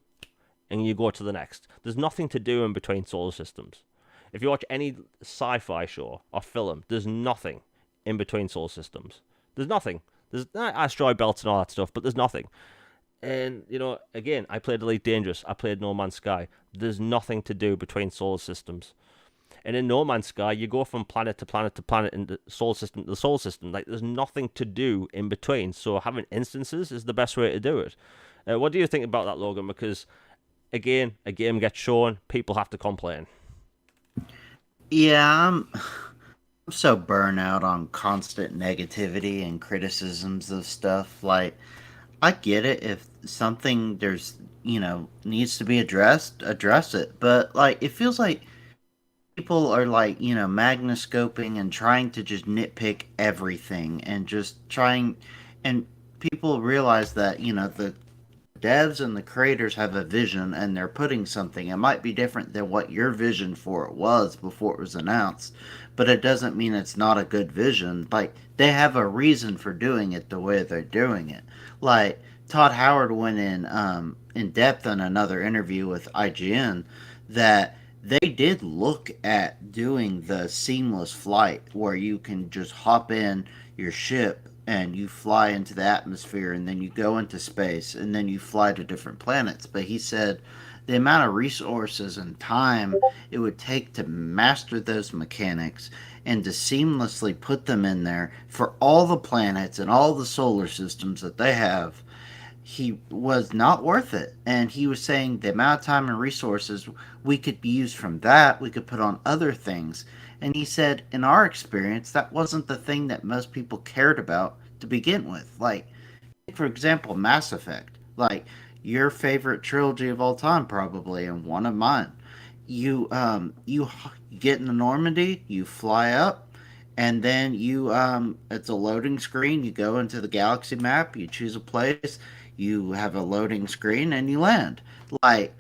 and you go to the next. There's nothing to do in between solar systems. If you watch any sci-fi show or film, there's nothing in between solar systems. There's nothing. There's asteroid belts and all that stuff, but there's nothing. And, again, I played Elite Dangerous. I played No Man's Sky. There's nothing to do between solar systems. And in No Man's Sky, you go from planet to planet to planet in the solar system to the solar system. Like, there's nothing to do in between. So having instances is the best way to do it. What do you think about that, Logan? Because, again, a game gets shown, people have to complain. Yeah, I'm so burnt out on constant negativity and criticisms of stuff. Like, I get it if something needs to be addressed, address it. But like, it feels like people are like, magnoscoping and trying to just nitpick everything and just trying, and people realize that, the devs and the creators have a vision and they're putting something. It might be different than what your vision for it was before it was announced, but it doesn't mean it's not a good vision. Like, they have a reason for doing it the way they're doing it. Like, Todd Howard went in depth in another interview with IGN that they did look at doing the seamless flight where you can just hop in your ship and you fly into the atmosphere and then you go into space and then you fly to different planets. But he said the amount of resources and time it would take to master those mechanics and to seamlessly put them in there for all the planets and all the solar systems that they have, he was not worth it. And he was saying the amount of time and resources we could use from that, we could put on other things. And he said, in our experience, that wasn't the thing that most people cared about to begin with. Like, for example, Mass Effect. Like, your favorite trilogy of all time, probably, and one of mine. You get into Normandy, you fly up, and then it's a loading screen. You go into the galaxy map, you choose a place, you have a loading screen, and you land. Like,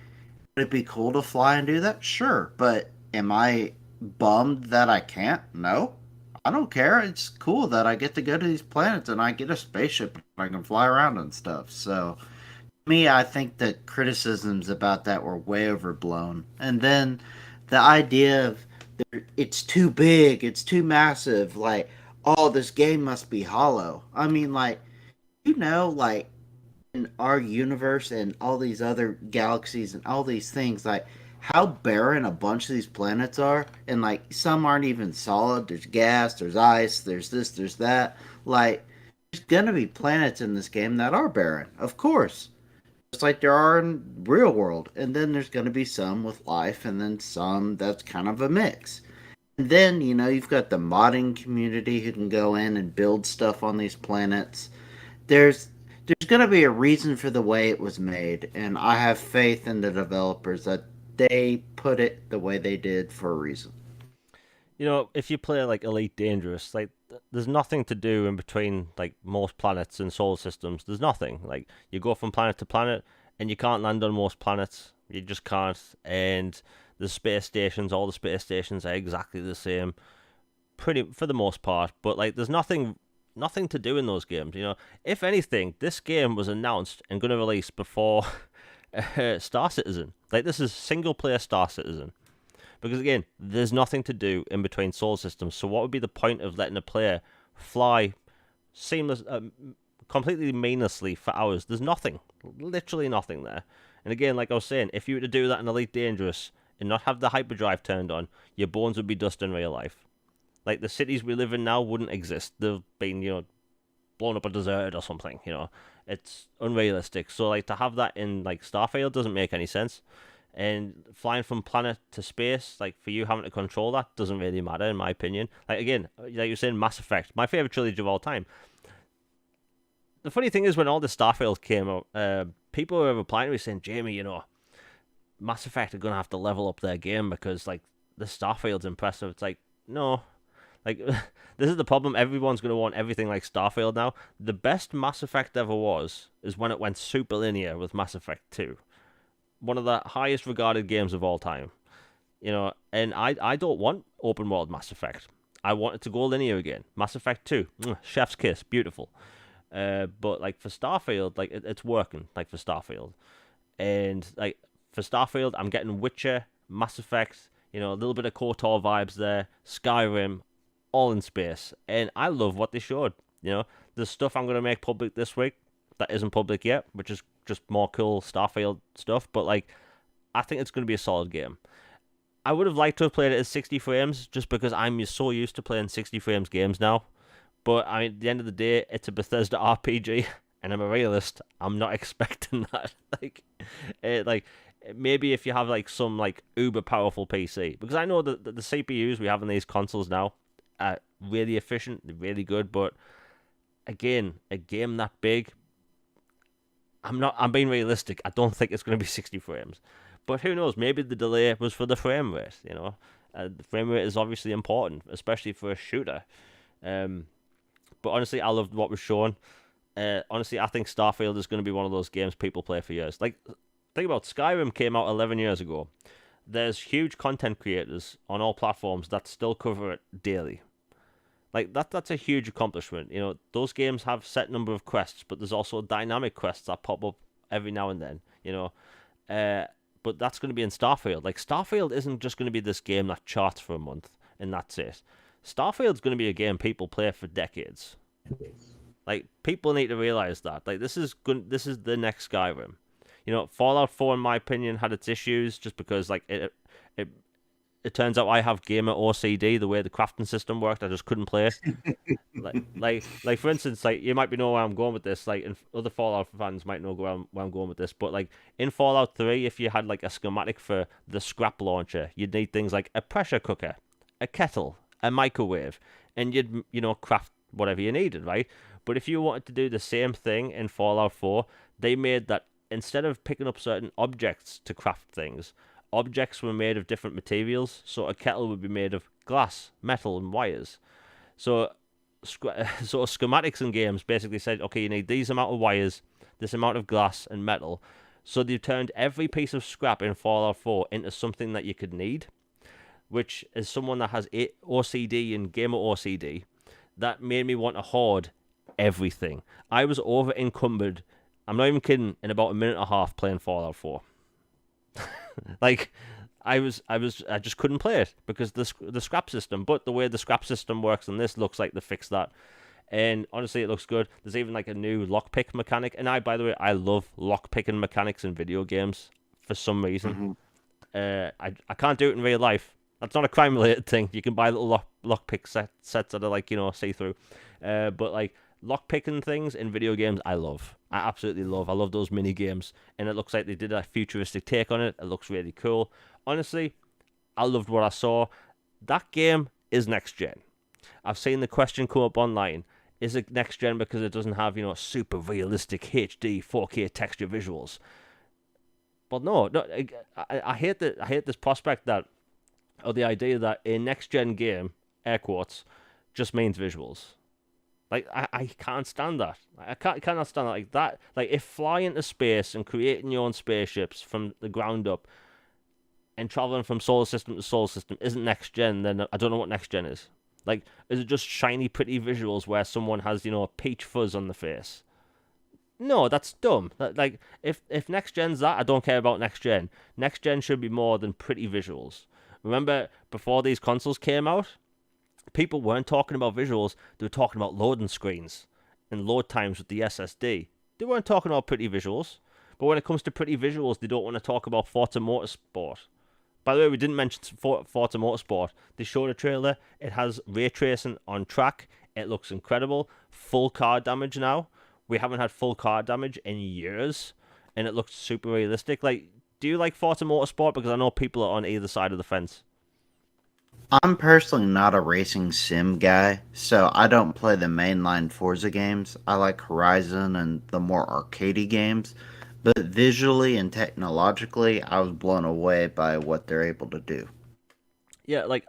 Would it be cool to fly and do that? Sure, but am I bummed that I can't? No. I don't care. It's cool that I get to go to these planets and I get a spaceship and I can fly around and stuff. So, me, I think the criticisms about that were way overblown. And then the idea of it's too big, it's too massive, like, oh, this game must be hollow. I mean, like, like in our universe and all these other galaxies and all these things, like how barren a bunch of these planets are, and like some aren't even solid. There's gas, there's ice, there's this, there's that. Like, there's gonna be planets in this game that are barren, of course, just like there are in real world. And then there's gonna be some with life, and then some that's kind of a mix. And then you've got the modding community who can go in and build stuff on these planets. There's going to be a reason for the way it was made, and I have faith in the developers that they put it the way they did for a reason. If you play like Elite Dangerous, like there's nothing to do in between like most planets and solar systems. There's nothing. Like you go from planet to planet, and you can't land on most planets. You just can't. And the space stations, all the space stations are exactly the same, pretty for the most part. But like, there's nothing to do in those games. If anything, this game was announced and going to release before Star Citizen. Like, this is single player Star Citizen. Because again, there's nothing to do in between solar systems. So what would be the point of letting a player fly seamless, completely meaninglessly for hours? There's nothing, literally nothing there. And again, like I was saying, if you were to do that in Elite Dangerous and not have the hyperdrive turned on, your bones would be dust in real life. Like, the cities we live in now wouldn't exist. They've been, blown up or deserted or something. It's unrealistic. So like, to have that in like Starfield doesn't make any sense. And flying from planet to space, like for you having to control that, doesn't really matter in my opinion. Like, again, like you're saying, Mass Effect, my favorite trilogy of all time. The funny thing is, when all the Starfield came out, people were replying to me saying, Jamie, Mass Effect are gonna have to level up their game because like the Starfield's impressive. It's like, no. Like, this is the problem. Everyone's going to want everything like Starfield now. The best Mass Effect ever is when it went super linear with Mass Effect 2. One of the highest regarded games of all time. And I don't want open world Mass Effect. I want it to go linear again. Mass Effect 2, chef's kiss, beautiful. But like for Starfield, like it's working, like for Starfield. And like for Starfield, I'm getting Witcher, Mass Effect, a little bit of KOTOR vibes there, Skyrim, all in space, and I love what they showed. There's stuff I'm gonna make public this week that isn't public yet, which is just more cool Starfield stuff. But like, I think it's gonna be a solid game. I would have liked to have played it at 60 frames, just because I'm so used to playing 60 frames games now. But I mean, at the end of the day, it's a Bethesda RPG, and I'm a realist. I'm not expecting that. Like maybe if you have like some like uber powerful PC, because I know that the CPUs we have in these consoles now really efficient, really good, but again, a game that big, I'm being realistic. I don't think it's going to be 60 frames. But who knows? Maybe the delay was for the frame rate, the frame rate is obviously important, especially for a shooter. But honestly, I loved what was shown. Honestly, I think Starfield is going to be one of those games people play for years. Like, think about Skyrim came out 11 years ago. There's huge content creators on all platforms that still cover it daily. Like that's a huge accomplishment. Those games have set number of quests, but there's also dynamic quests that pop up every now and then. But that's going to be in Starfield. Like, Starfield isn't just going to be this game that charts for a month and that's it. Starfield's going to be a game people play for decades. Like, people need to realize that. Like, this is good. This is the next Skyrim. Fallout 4, in my opinion, had its issues just because like it turns out I have gamer OCD. The way the crafting system worked, I just couldn't play it. like for instance, like, you might be know where I'm going with this. Like, and other Fallout fans might know where I'm going with this. But like in Fallout 3, if you had like a schematic for the scrap launcher, you'd need things like a pressure cooker, a kettle, a microwave, and you'd craft whatever you needed, right? But if you wanted to do the same thing in Fallout 4, they made that instead of picking up certain objects to craft things, objects were made of different materials. So a kettle would be made of glass, metal, and wires. So schematics in games basically said, okay, you need these amount of wires, this amount of glass and metal. So they've turned every piece of scrap in Fallout 4 into something that you could need, which as someone that has OCD and gamer OCD, that made me want to hoard everything. I was over encumbered. I'm not even kidding. In about a minute and a half playing Fallout 4, like I just couldn't play it because the scrap system. But the way the scrap system works in this looks like they fixed that. And honestly, it looks good. There's even like a new lockpick mechanic. And by the way, I love lockpicking mechanics in video games for some reason. I can't do it in real life. That's not a crime related thing. You can buy little lockpick sets that are like, see through. But like lockpicking things in video games, I love. I absolutely love. I love those mini games. And it looks like they did a futuristic take on it. It looks really cool. Honestly, I loved what I saw. That game is next gen. I've seen the question come up online. Is it next gen because it doesn't have, super realistic HD 4K texture visuals? Well, no. I hate this prospect or the idea that a next gen game, air quotes, just means visuals. Like I can't stand that. I cannot stand that. Like that. Like if flying into space and creating your own spaceships from the ground up and traveling from solar system to solar system isn't next gen, then I don't know what next gen is. Like, is it just shiny, pretty visuals where someone has, peach fuzz on the face? No, that's dumb. Like, if next gen's that, I don't care about next gen. Next gen should be more than pretty visuals. Remember, before these consoles came out, people weren't talking about visuals. They were talking about loading screens and load times with the SSD. They weren't talking about pretty visuals. But when it comes to pretty visuals, they don't want to talk about Forza Motorsport. By the way, we didn't mention Forza Motorsport. They showed a trailer. It has ray tracing on track. It looks incredible. Full car damage now. We haven't had full car damage in years. And it looks super realistic. Like, do you like Forza Motorsport? Because I know people are on either side of the fence. I'm personally not a racing sim guy, so I don't play the mainline Forza games. I like Horizon and the more arcadey games. But visually and technologically, I was blown away by what they're able to do. Yeah, like,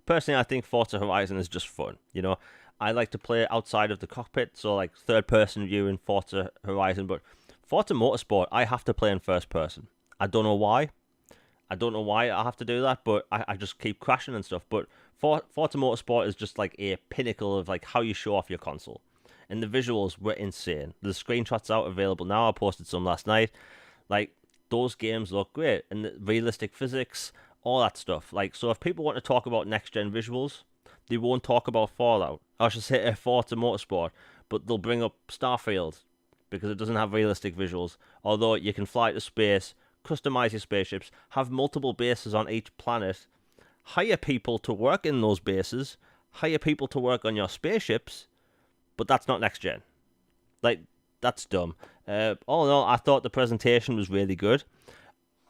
personally, I think Forza Horizon is just fun. I like to play outside of the cockpit, so like third person view in Forza Horizon. But Forza Motorsport, I have to play in first person. I don't know why. I don't know why I have to do that, but I just keep crashing and stuff. But Forza Motorsport is just like a pinnacle of like how you show off your console. And the visuals were insane. The screenshots out available now. I posted some last night. Like, those games look great. And the realistic physics, all that stuff. Like, so if people want to talk about next-gen visuals, they won't talk about Fallout. I should say Forza Motorsport. But they'll bring up Starfield because it doesn't have realistic visuals. Although you can fly to space, customize your spaceships, have multiple bases on each planet, hire people to work in those bases, hire people to work on your spaceships, but that's not next gen. Like, that's dumb. All in all, I thought the presentation was really good.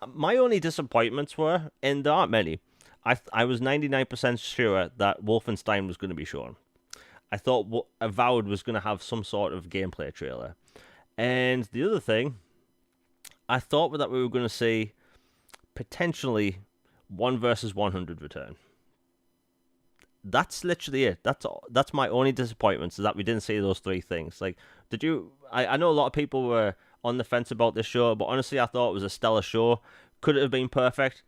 My only disappointments were, and there aren't many, I was 99% sure that Wolfenstein was going to be shown. I thought Avowed was going to have some sort of gameplay trailer. And the other thing, I thought that we were going to see potentially 1 versus 100 return. That's literally it. That's my only disappointment, is that we didn't see those three things. Like, did you? I know a lot of people were on the fence about this show, but honestly, I thought it was a stellar show. Could it have been perfect?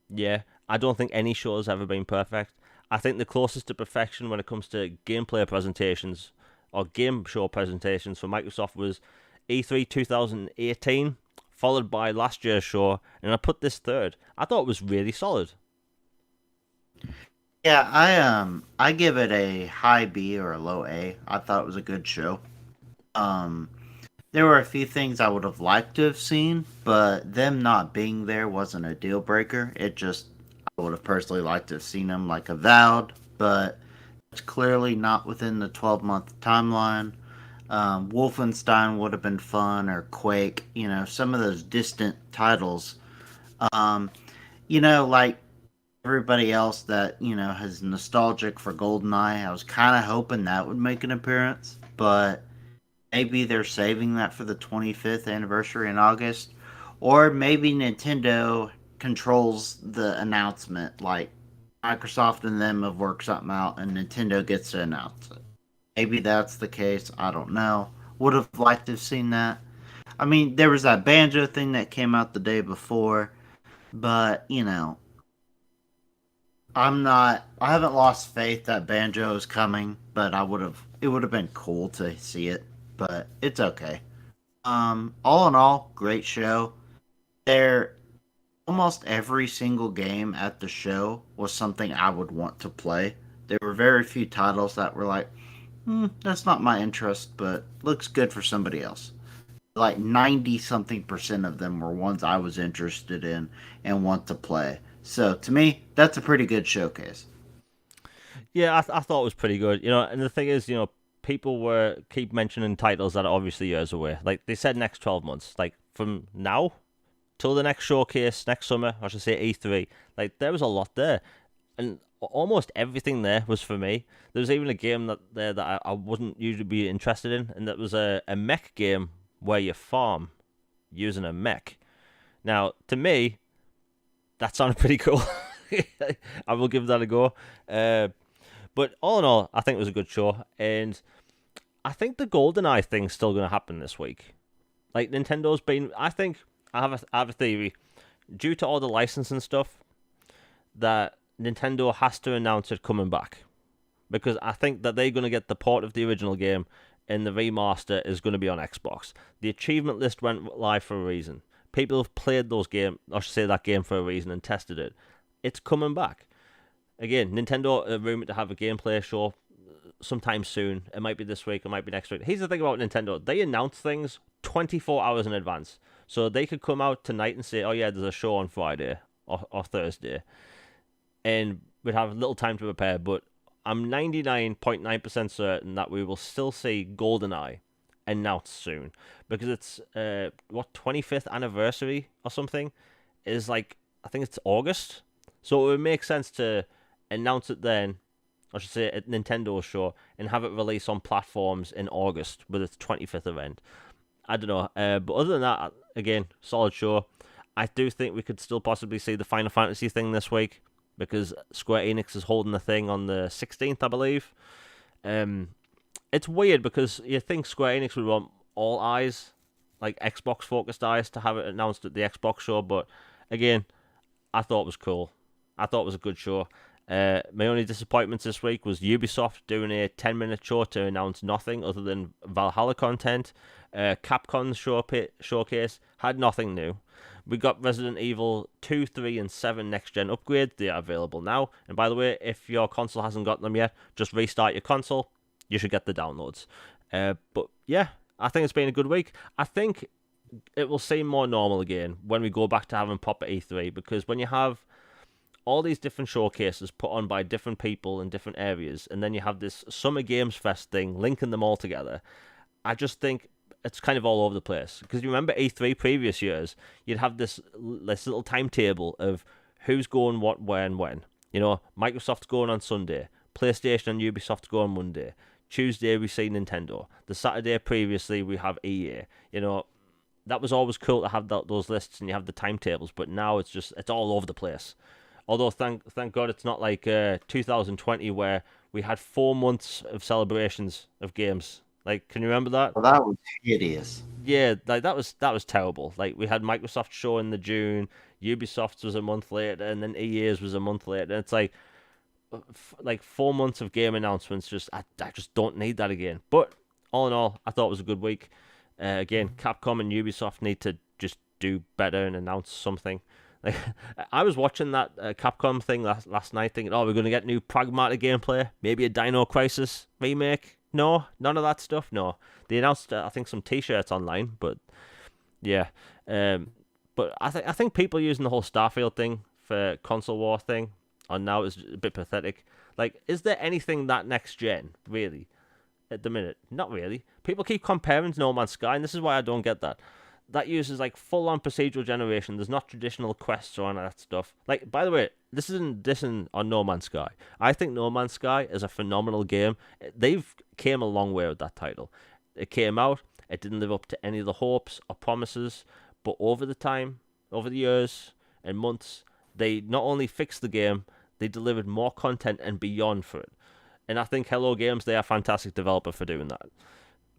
Yeah. I don't think any show has ever been perfect. I think the closest to perfection when it comes to gameplay presentations or game show presentations for Microsoft was E3 2018, followed by last year's show, and I put this third. I thought it was really solid. Yeah, I give it a high B or a low A. I thought it was a good show. Um there were a few things I would have liked to have seen, but them not being there wasn't a deal breaker. It just, I would have personally liked to have seen them like Avowed, but it's clearly not within the 12-month timeline. Wolfenstein would have been fun, or Quake, some of those distant titles. Um, like everybody else that, has nostalgic for GoldenEye, I was kind of hoping that would make an appearance, but maybe they're saving that for the 25th anniversary in August. Or maybe Nintendo controls the announcement. Like, Microsoft and them have worked something out and Nintendo gets to announce it. Maybe that's the case. I don't know. Would have liked to have seen that. I mean, there was that banjo thing that came out the day before, but I haven't lost faith that banjo is coming, but it would have been cool to see it, but it's okay. All in all, great show. There, almost every single game at the show was something I would want to play. There were very few titles that were like, that's not my interest, but looks good for somebody else. Like 90 something percent of them were ones I was interested in and want to play. So to me, that's a pretty good showcase. Yeah, I thought it was pretty good. And the thing is, people were keep mentioning titles that are obviously years away. Like they said, next 12 months. Like from now till the next showcase next summer, I should say E3. Like there was a lot there, and almost everything there was for me. There was even a game that I wouldn't usually be interested in, and that was a mech game where you farm using a mech. Now, to me, that sounded pretty cool. I will give that a go. But all in all, I think it was a good show, and I think the GoldenEye thing's still going to happen this week. Like Nintendo's been, I think I have a theory, due to all the licensing stuff, that Nintendo has to announce it coming back, because I think that they're going to get the port of the original game, and the remaster is going to be on Xbox. The achievement list went live for a reason. People have played those games, I should say that game for a reason, and tested it. It's coming back. Again, Nintendo are rumored to have a gameplay show sometime soon. It might be this week, it might be next week. Here's the thing about Nintendo. They announce things 24 hours in advance. So they could come out tonight and say, oh yeah, there's a show on Friday or Thursday. And we'd have little time to prepare. But I'm 99.9% certain that we will still see GoldenEye announced soon. Because it's, 25th anniversary or something? Is like, I think it's August. So it would make sense to announce it then, I should say at Nintendo's show, and have it released on platforms in August with its 25th event. I don't know. But other than that, again, solid show. I do think we could still possibly see the Final Fantasy thing this week, because Square Enix is holding the thing on the 16th, I believe. It's weird because you think Square Enix would want all eyes, like Xbox-focused eyes, to have it announced at the Xbox show, but again, I thought it was cool. I thought it was a good show. My only disappointments this week was Ubisoft doing a 10-minute show to announce nothing other than Valhalla content. Capcom's showcase had nothing new. We got Resident Evil 2, 3, and 7 next-gen upgrades. They are available now. And by the way, if your console hasn't got them yet, just restart your console. You should get the downloads. But yeah, I think it's been a good week. I think it will seem more normal again when we go back to having proper E3, because when you have all these different showcases put on by different people in different areas, and then you have this Summer Games Fest thing linking them all together, I just think it's kind of all over the place. Because you remember E3 previous years, you'd have this little timetable of who's going what, where, and when. Microsoft's going on Sunday, PlayStation and Ubisoft's going on Monday. Tuesday we see Nintendo. The Saturday previously we have EA. That was always cool to have those lists and you have the timetables, but now it's all over the place. Although thank God it's not like 2020 where we had 4 months of celebrations of games. Like, can you remember that? Well, that was hideous. Yeah, like that was terrible. Like we had Microsoft show in the June, Ubisoft's was a month later, and then EA's was a month later. And it's like 4 months of game announcements. I just don't need that again. But all in all, I thought it was a good week. Again, Capcom and Ubisoft need to just do better and announce something. Like, I was watching that Capcom thing last night thinking, we're going to get new pragmatic gameplay, maybe a Dino Crisis remake. No, none of that stuff, no. They announced, I think, some t-shirts online, but yeah. But I think people using the whole Starfield thing for console war thing on now is a bit pathetic. Like, is there anything that next gen, really, at the minute? Not really. People keep comparing to No Man's Sky, and this is why I don't get that. That uses like full-on procedural generation. There's not traditional quests or any of that stuff. Like, by the way, this isn't dissing on No Man's Sky. I think No Man's Sky is a phenomenal game. They've came a long way with that title. It came out. It didn't live up to any of the hopes or promises. But over the years and months, they not only fixed the game, they delivered more content and beyond for it. And I think Hello Games, they are a fantastic developer for doing that.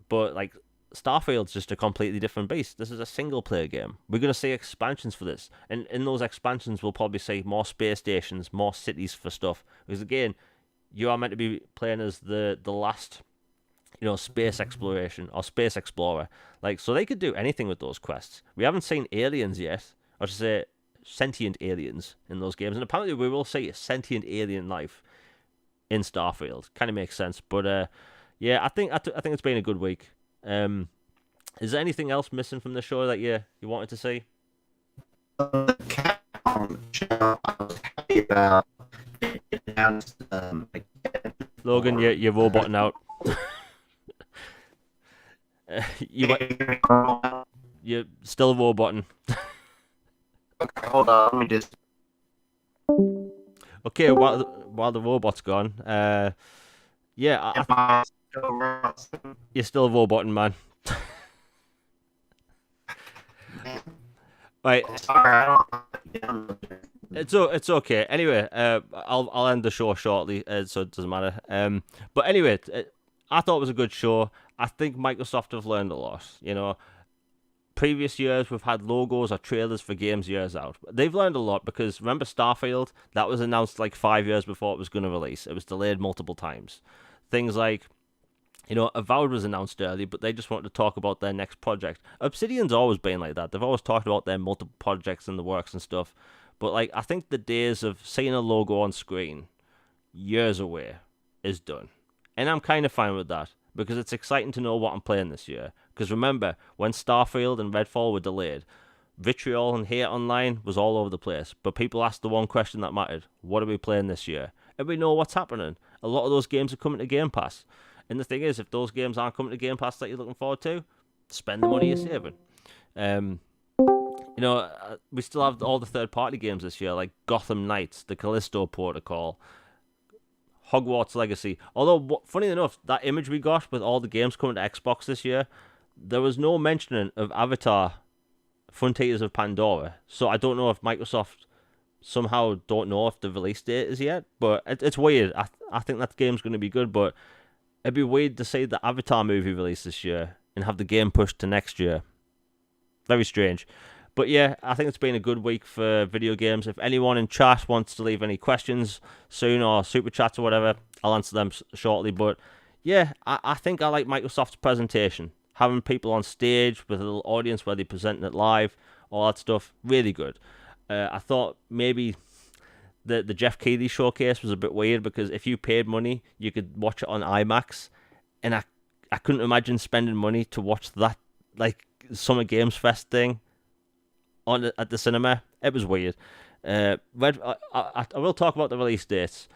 But like, Starfield's just a completely different beast. This is a single-player game. We're going to see expansions for this. And in those expansions, we'll probably see more space stations, more cities for stuff. Because, again, you are meant to be playing as the last, space exploration or space explorer. Like, so they could do anything with those quests. We haven't seen aliens yet. I should say sentient aliens in those games. And apparently we will see a sentient alien life in Starfield. Kind of makes sense. But, yeah, I think it's been a good week. Is there anything else missing from the show that you wanted to see? Capcom show I was happy about. It announced, Logan, you're roboting out. You're still roboting. Okay, hold on. Let me just. Okay, while the robot's gone, yeah, you're still roboting, man. Right. It's okay. Anyway, I'll end the show shortly, so it doesn't matter. But anyway, I thought it was a good show. I think Microsoft have learned a lot. Previous years we've had logos or trailers for games years out. They've learned a lot because remember Starfield? That was announced like 5 years before it was going to release. It was delayed multiple times. Things like, Avowed was announced early, but they just wanted to talk about their next project. Obsidian's always been like that. They've always talked about their multiple projects in the works and stuff. But like, I think the days of seeing a logo on screen years away is done. And I'm kind of fine with that because it's exciting to know what I'm playing this year. Because remember, when Starfield and RedFall were delayed, vitriol and hate online was all over the place. But people asked the one question that mattered: what are we playing this year? And we know what's happening. A lot of those games are coming to Game Pass. And the thing is, if those games aren't coming to Game Pass that you're looking forward to, spend the money you're saving. We still have all the third-party games this year, like Gotham Knights, the Callisto Protocol, Hogwarts Legacy. Although, funny enough, that image we got with all the games coming to Xbox this year, there was no mentioning of Avatar Frontiers of Pandora. So I don't know if Microsoft somehow don't know if the release date is yet. But it's weird. I think that game's going to be good, but it'd be weird to see the Avatar movie release this year and have the game pushed to next year. Very strange. But yeah, I think it's been a good week for video games. If anyone in chat wants to leave any questions soon or super chats or whatever, I'll answer them shortly. But yeah, I think I like Microsoft's presentation. Having people on stage with a little audience where they present it live, all that stuff, really good. I thought maybe the Jeff Keighley showcase was a bit weird because if you paid money, you could watch it on IMAX. And I couldn't imagine spending money to watch that, like, Summer Games Fest thing at the cinema. It was weird. I will talk about the release dates.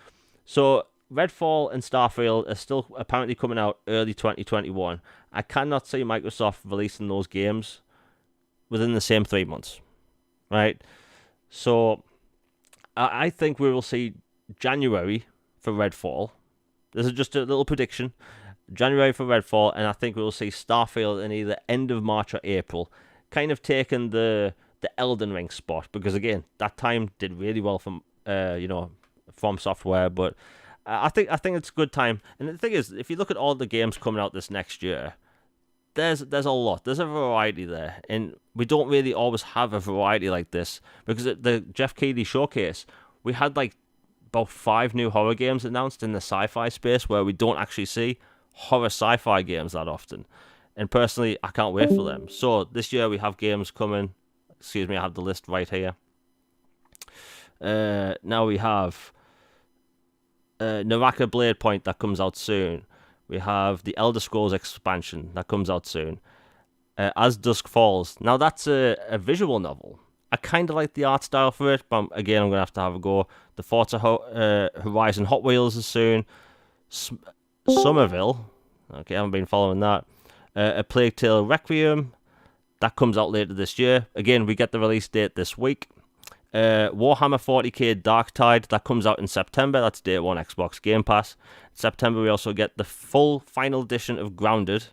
So Redfall and Starfield are still apparently coming out early 2021. I cannot see Microsoft releasing those games within the same 3 months, right? So I think we will see January for Redfall. This is just a little prediction. January for Redfall, and I think we will see Starfield in either end of March or April, kind of taking the Elden Ring spot, because again, that time did really well from From Software, but I think it's a good time. And the thing is, if you look at all the games coming out this next year, there's a lot. There's a variety there, and we don't really always have a variety like this, because at the Jeff Keighley showcase, we had like about 5 new horror games announced in the sci-fi space where we don't actually see horror sci-fi games that often. And personally, I can't wait for them. So this year we have games coming. Excuse me, I have the list right here. Now we have Naraka Blade Point that comes out soon. We have the Elder Scrolls expansion that comes out soon. As Dusk Falls. Now that's a visual novel. I kind of like the art style for it, but again, I'm going to have a go. The Forza Horizon Hot Wheels is soon. Somerville. Okay, I haven't been following that. A Plague Tale Requiem. That comes out later this year. Again, we get the release date this week. Warhammer 40k Darktide. That comes out in September. That's day 1 Xbox Game Pass. In September, we also get the full final edition of Grounded.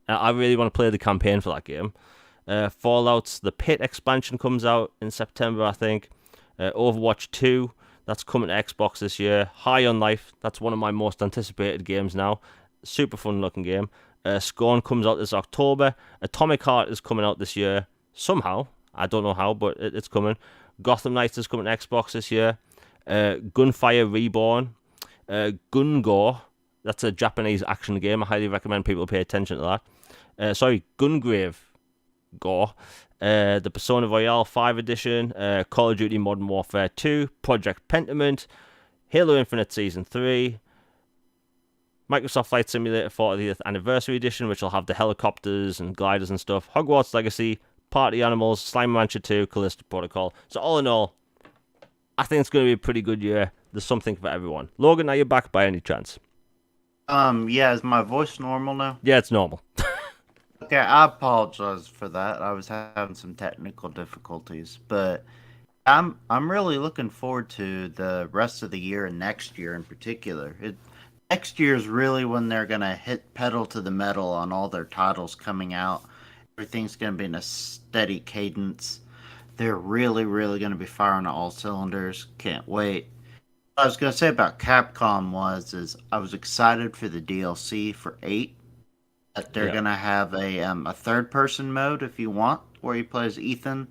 I really want to play the campaign for that game. Fallout's The Pit expansion comes out in September, I think. Overwatch 2. That's coming to Xbox this year. High on Life. That's one of my most anticipated games now. Super fun looking game. Scorn comes out this October. Atomic Heart is coming out this year. Somehow. I don't know how, but it's coming. Gotham Knights is coming to Xbox this year. Gunfire Reborn. Gungor. That's a Japanese action game. I highly recommend people pay attention to that. Gungrave Gore. The Persona Royale 5 edition. Call of Duty Modern Warfare 2. Project Pentiment. Halo Infinite Season 3. Microsoft Flight Simulator 40th Anniversary Edition, which will have the helicopters and gliders and stuff. Hogwarts Legacy. Party Animals. Slime Rancher 2. Callisto Protocol. So all in all, I think it's going to be a pretty good year. There's something for everyone. Logan, are you back by any chance? Yeah, is my voice normal now? Yeah, it's normal. Okay, I apologize for that. I was having some technical difficulties, but I'm really looking forward to the rest of the year and next year in particular. Next year is really when they're gonna hit pedal to the metal on all their titles coming out. Everything's gonna be in a steady cadence. They're really, really gonna be firing on all cylinders. Can't wait. What I was gonna say about Capcom is I was excited for the DLC for 8. That they're gonna have a third person mode if you want, where you play as Ethan.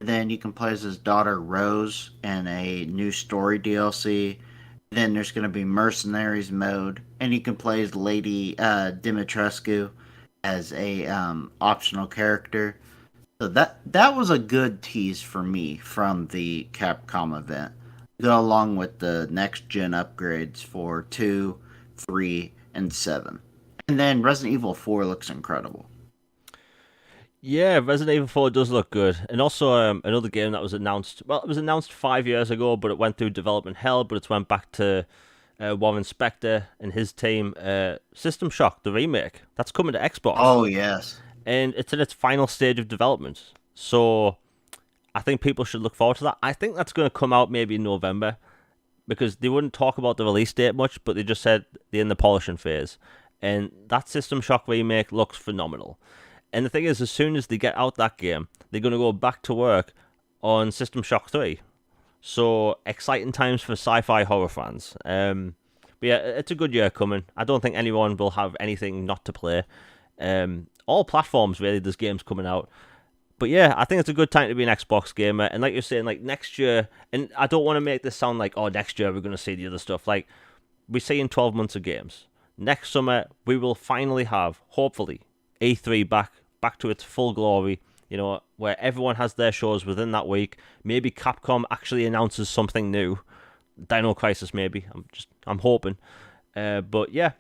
Then you can play as his daughter Rose in a new story DLC. Then there's gonna be Mercenaries mode, and you can play as Lady Dimitrescu as a optional character. So that was a good tease for me from the Capcom event. Go along with the next gen upgrades for 2, 3, and 7. And then Resident Evil 4 looks incredible. Yeah, Resident Evil 4 does look good. And also another game that was announced. Well, it was announced 5 years ago, but it went through development hell. But it's went back to Warren Spector and his team. System Shock, the remake. That's coming to Xbox. Oh, yes. And it's in its final stage of development. So I think people should look forward to that. I think that's going to come out maybe in November. Because they wouldn't talk about the release date much, but they just said they're in the polishing phase. And that System Shock remake looks phenomenal. And the thing is, as soon as they get out that game, they're going to go back to work on System Shock 3. So, exciting times for sci-fi horror fans. But yeah, it's a good year coming. I don't think anyone will have anything not to play. All platforms, really, there's games coming out. But yeah, I think it's a good time to be an Xbox gamer. And like you're saying, like next year, and I don't want to make this sound like, oh, next year we're going to see the other stuff. Like, we see in 12 months of games. Next summer, we will finally have, hopefully, E3 back to its full glory, you know, where everyone has their shows within that week. Maybe Capcom actually announces something new. Dino Crisis, maybe. I'm hoping. But yeah,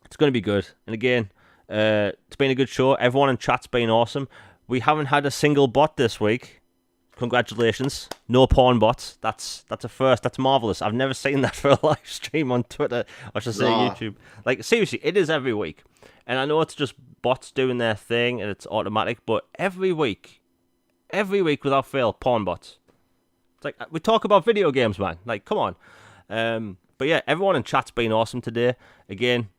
it's going to be good. And again, it's been a good show. Everyone in chat's been awesome. We haven't had a single bot this week. Congratulations. No porn bots. That's a first. That's marvelous. I've never seen that for a live stream on Twitter, or should I say YouTube. Like, seriously, it is every week. And I know it's just bots doing their thing and it's automatic, but every week without fail, porn bots. It's like, we talk about video games, man. Like, come on. But yeah, everyone in chat's been awesome today. Again,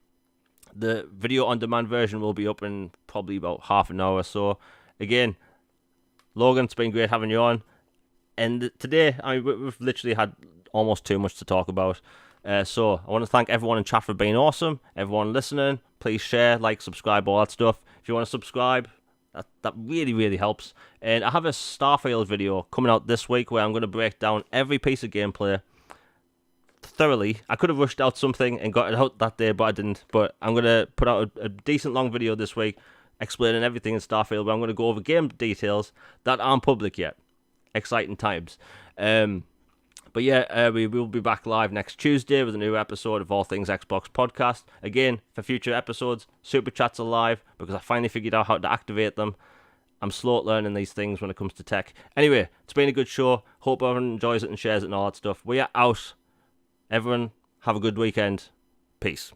the video on demand version will be up in probably about half an hour or so. Again, Logan, it's been great having you on. And today, I mean, we've literally had almost too much to talk about. So I want to thank everyone in chat for being awesome. Everyone listening, please share, like, subscribe, all that stuff. If you want to subscribe, that really, really helps. And I have a Starfield video coming out this week where I'm going to break down every piece of gameplay thoroughly. I could have rushed out something and got it out that day, but I didn't. But I'm going to put out a decent long video this week explaining everything in Starfield, but I'm going to go over game details that aren't public yet. Exciting times. But yeah, we will be back live next Tuesday with a new episode of All Things Xbox Podcast. Again, for future episodes, Super Chats are live because I finally figured out how to activate them. I'm slow at learning these things when it comes to tech. Anyway, it's been a good show. Hope everyone enjoys it and shares it and all that stuff. We are out. Everyone, have a good weekend. Peace.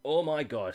Oh my god.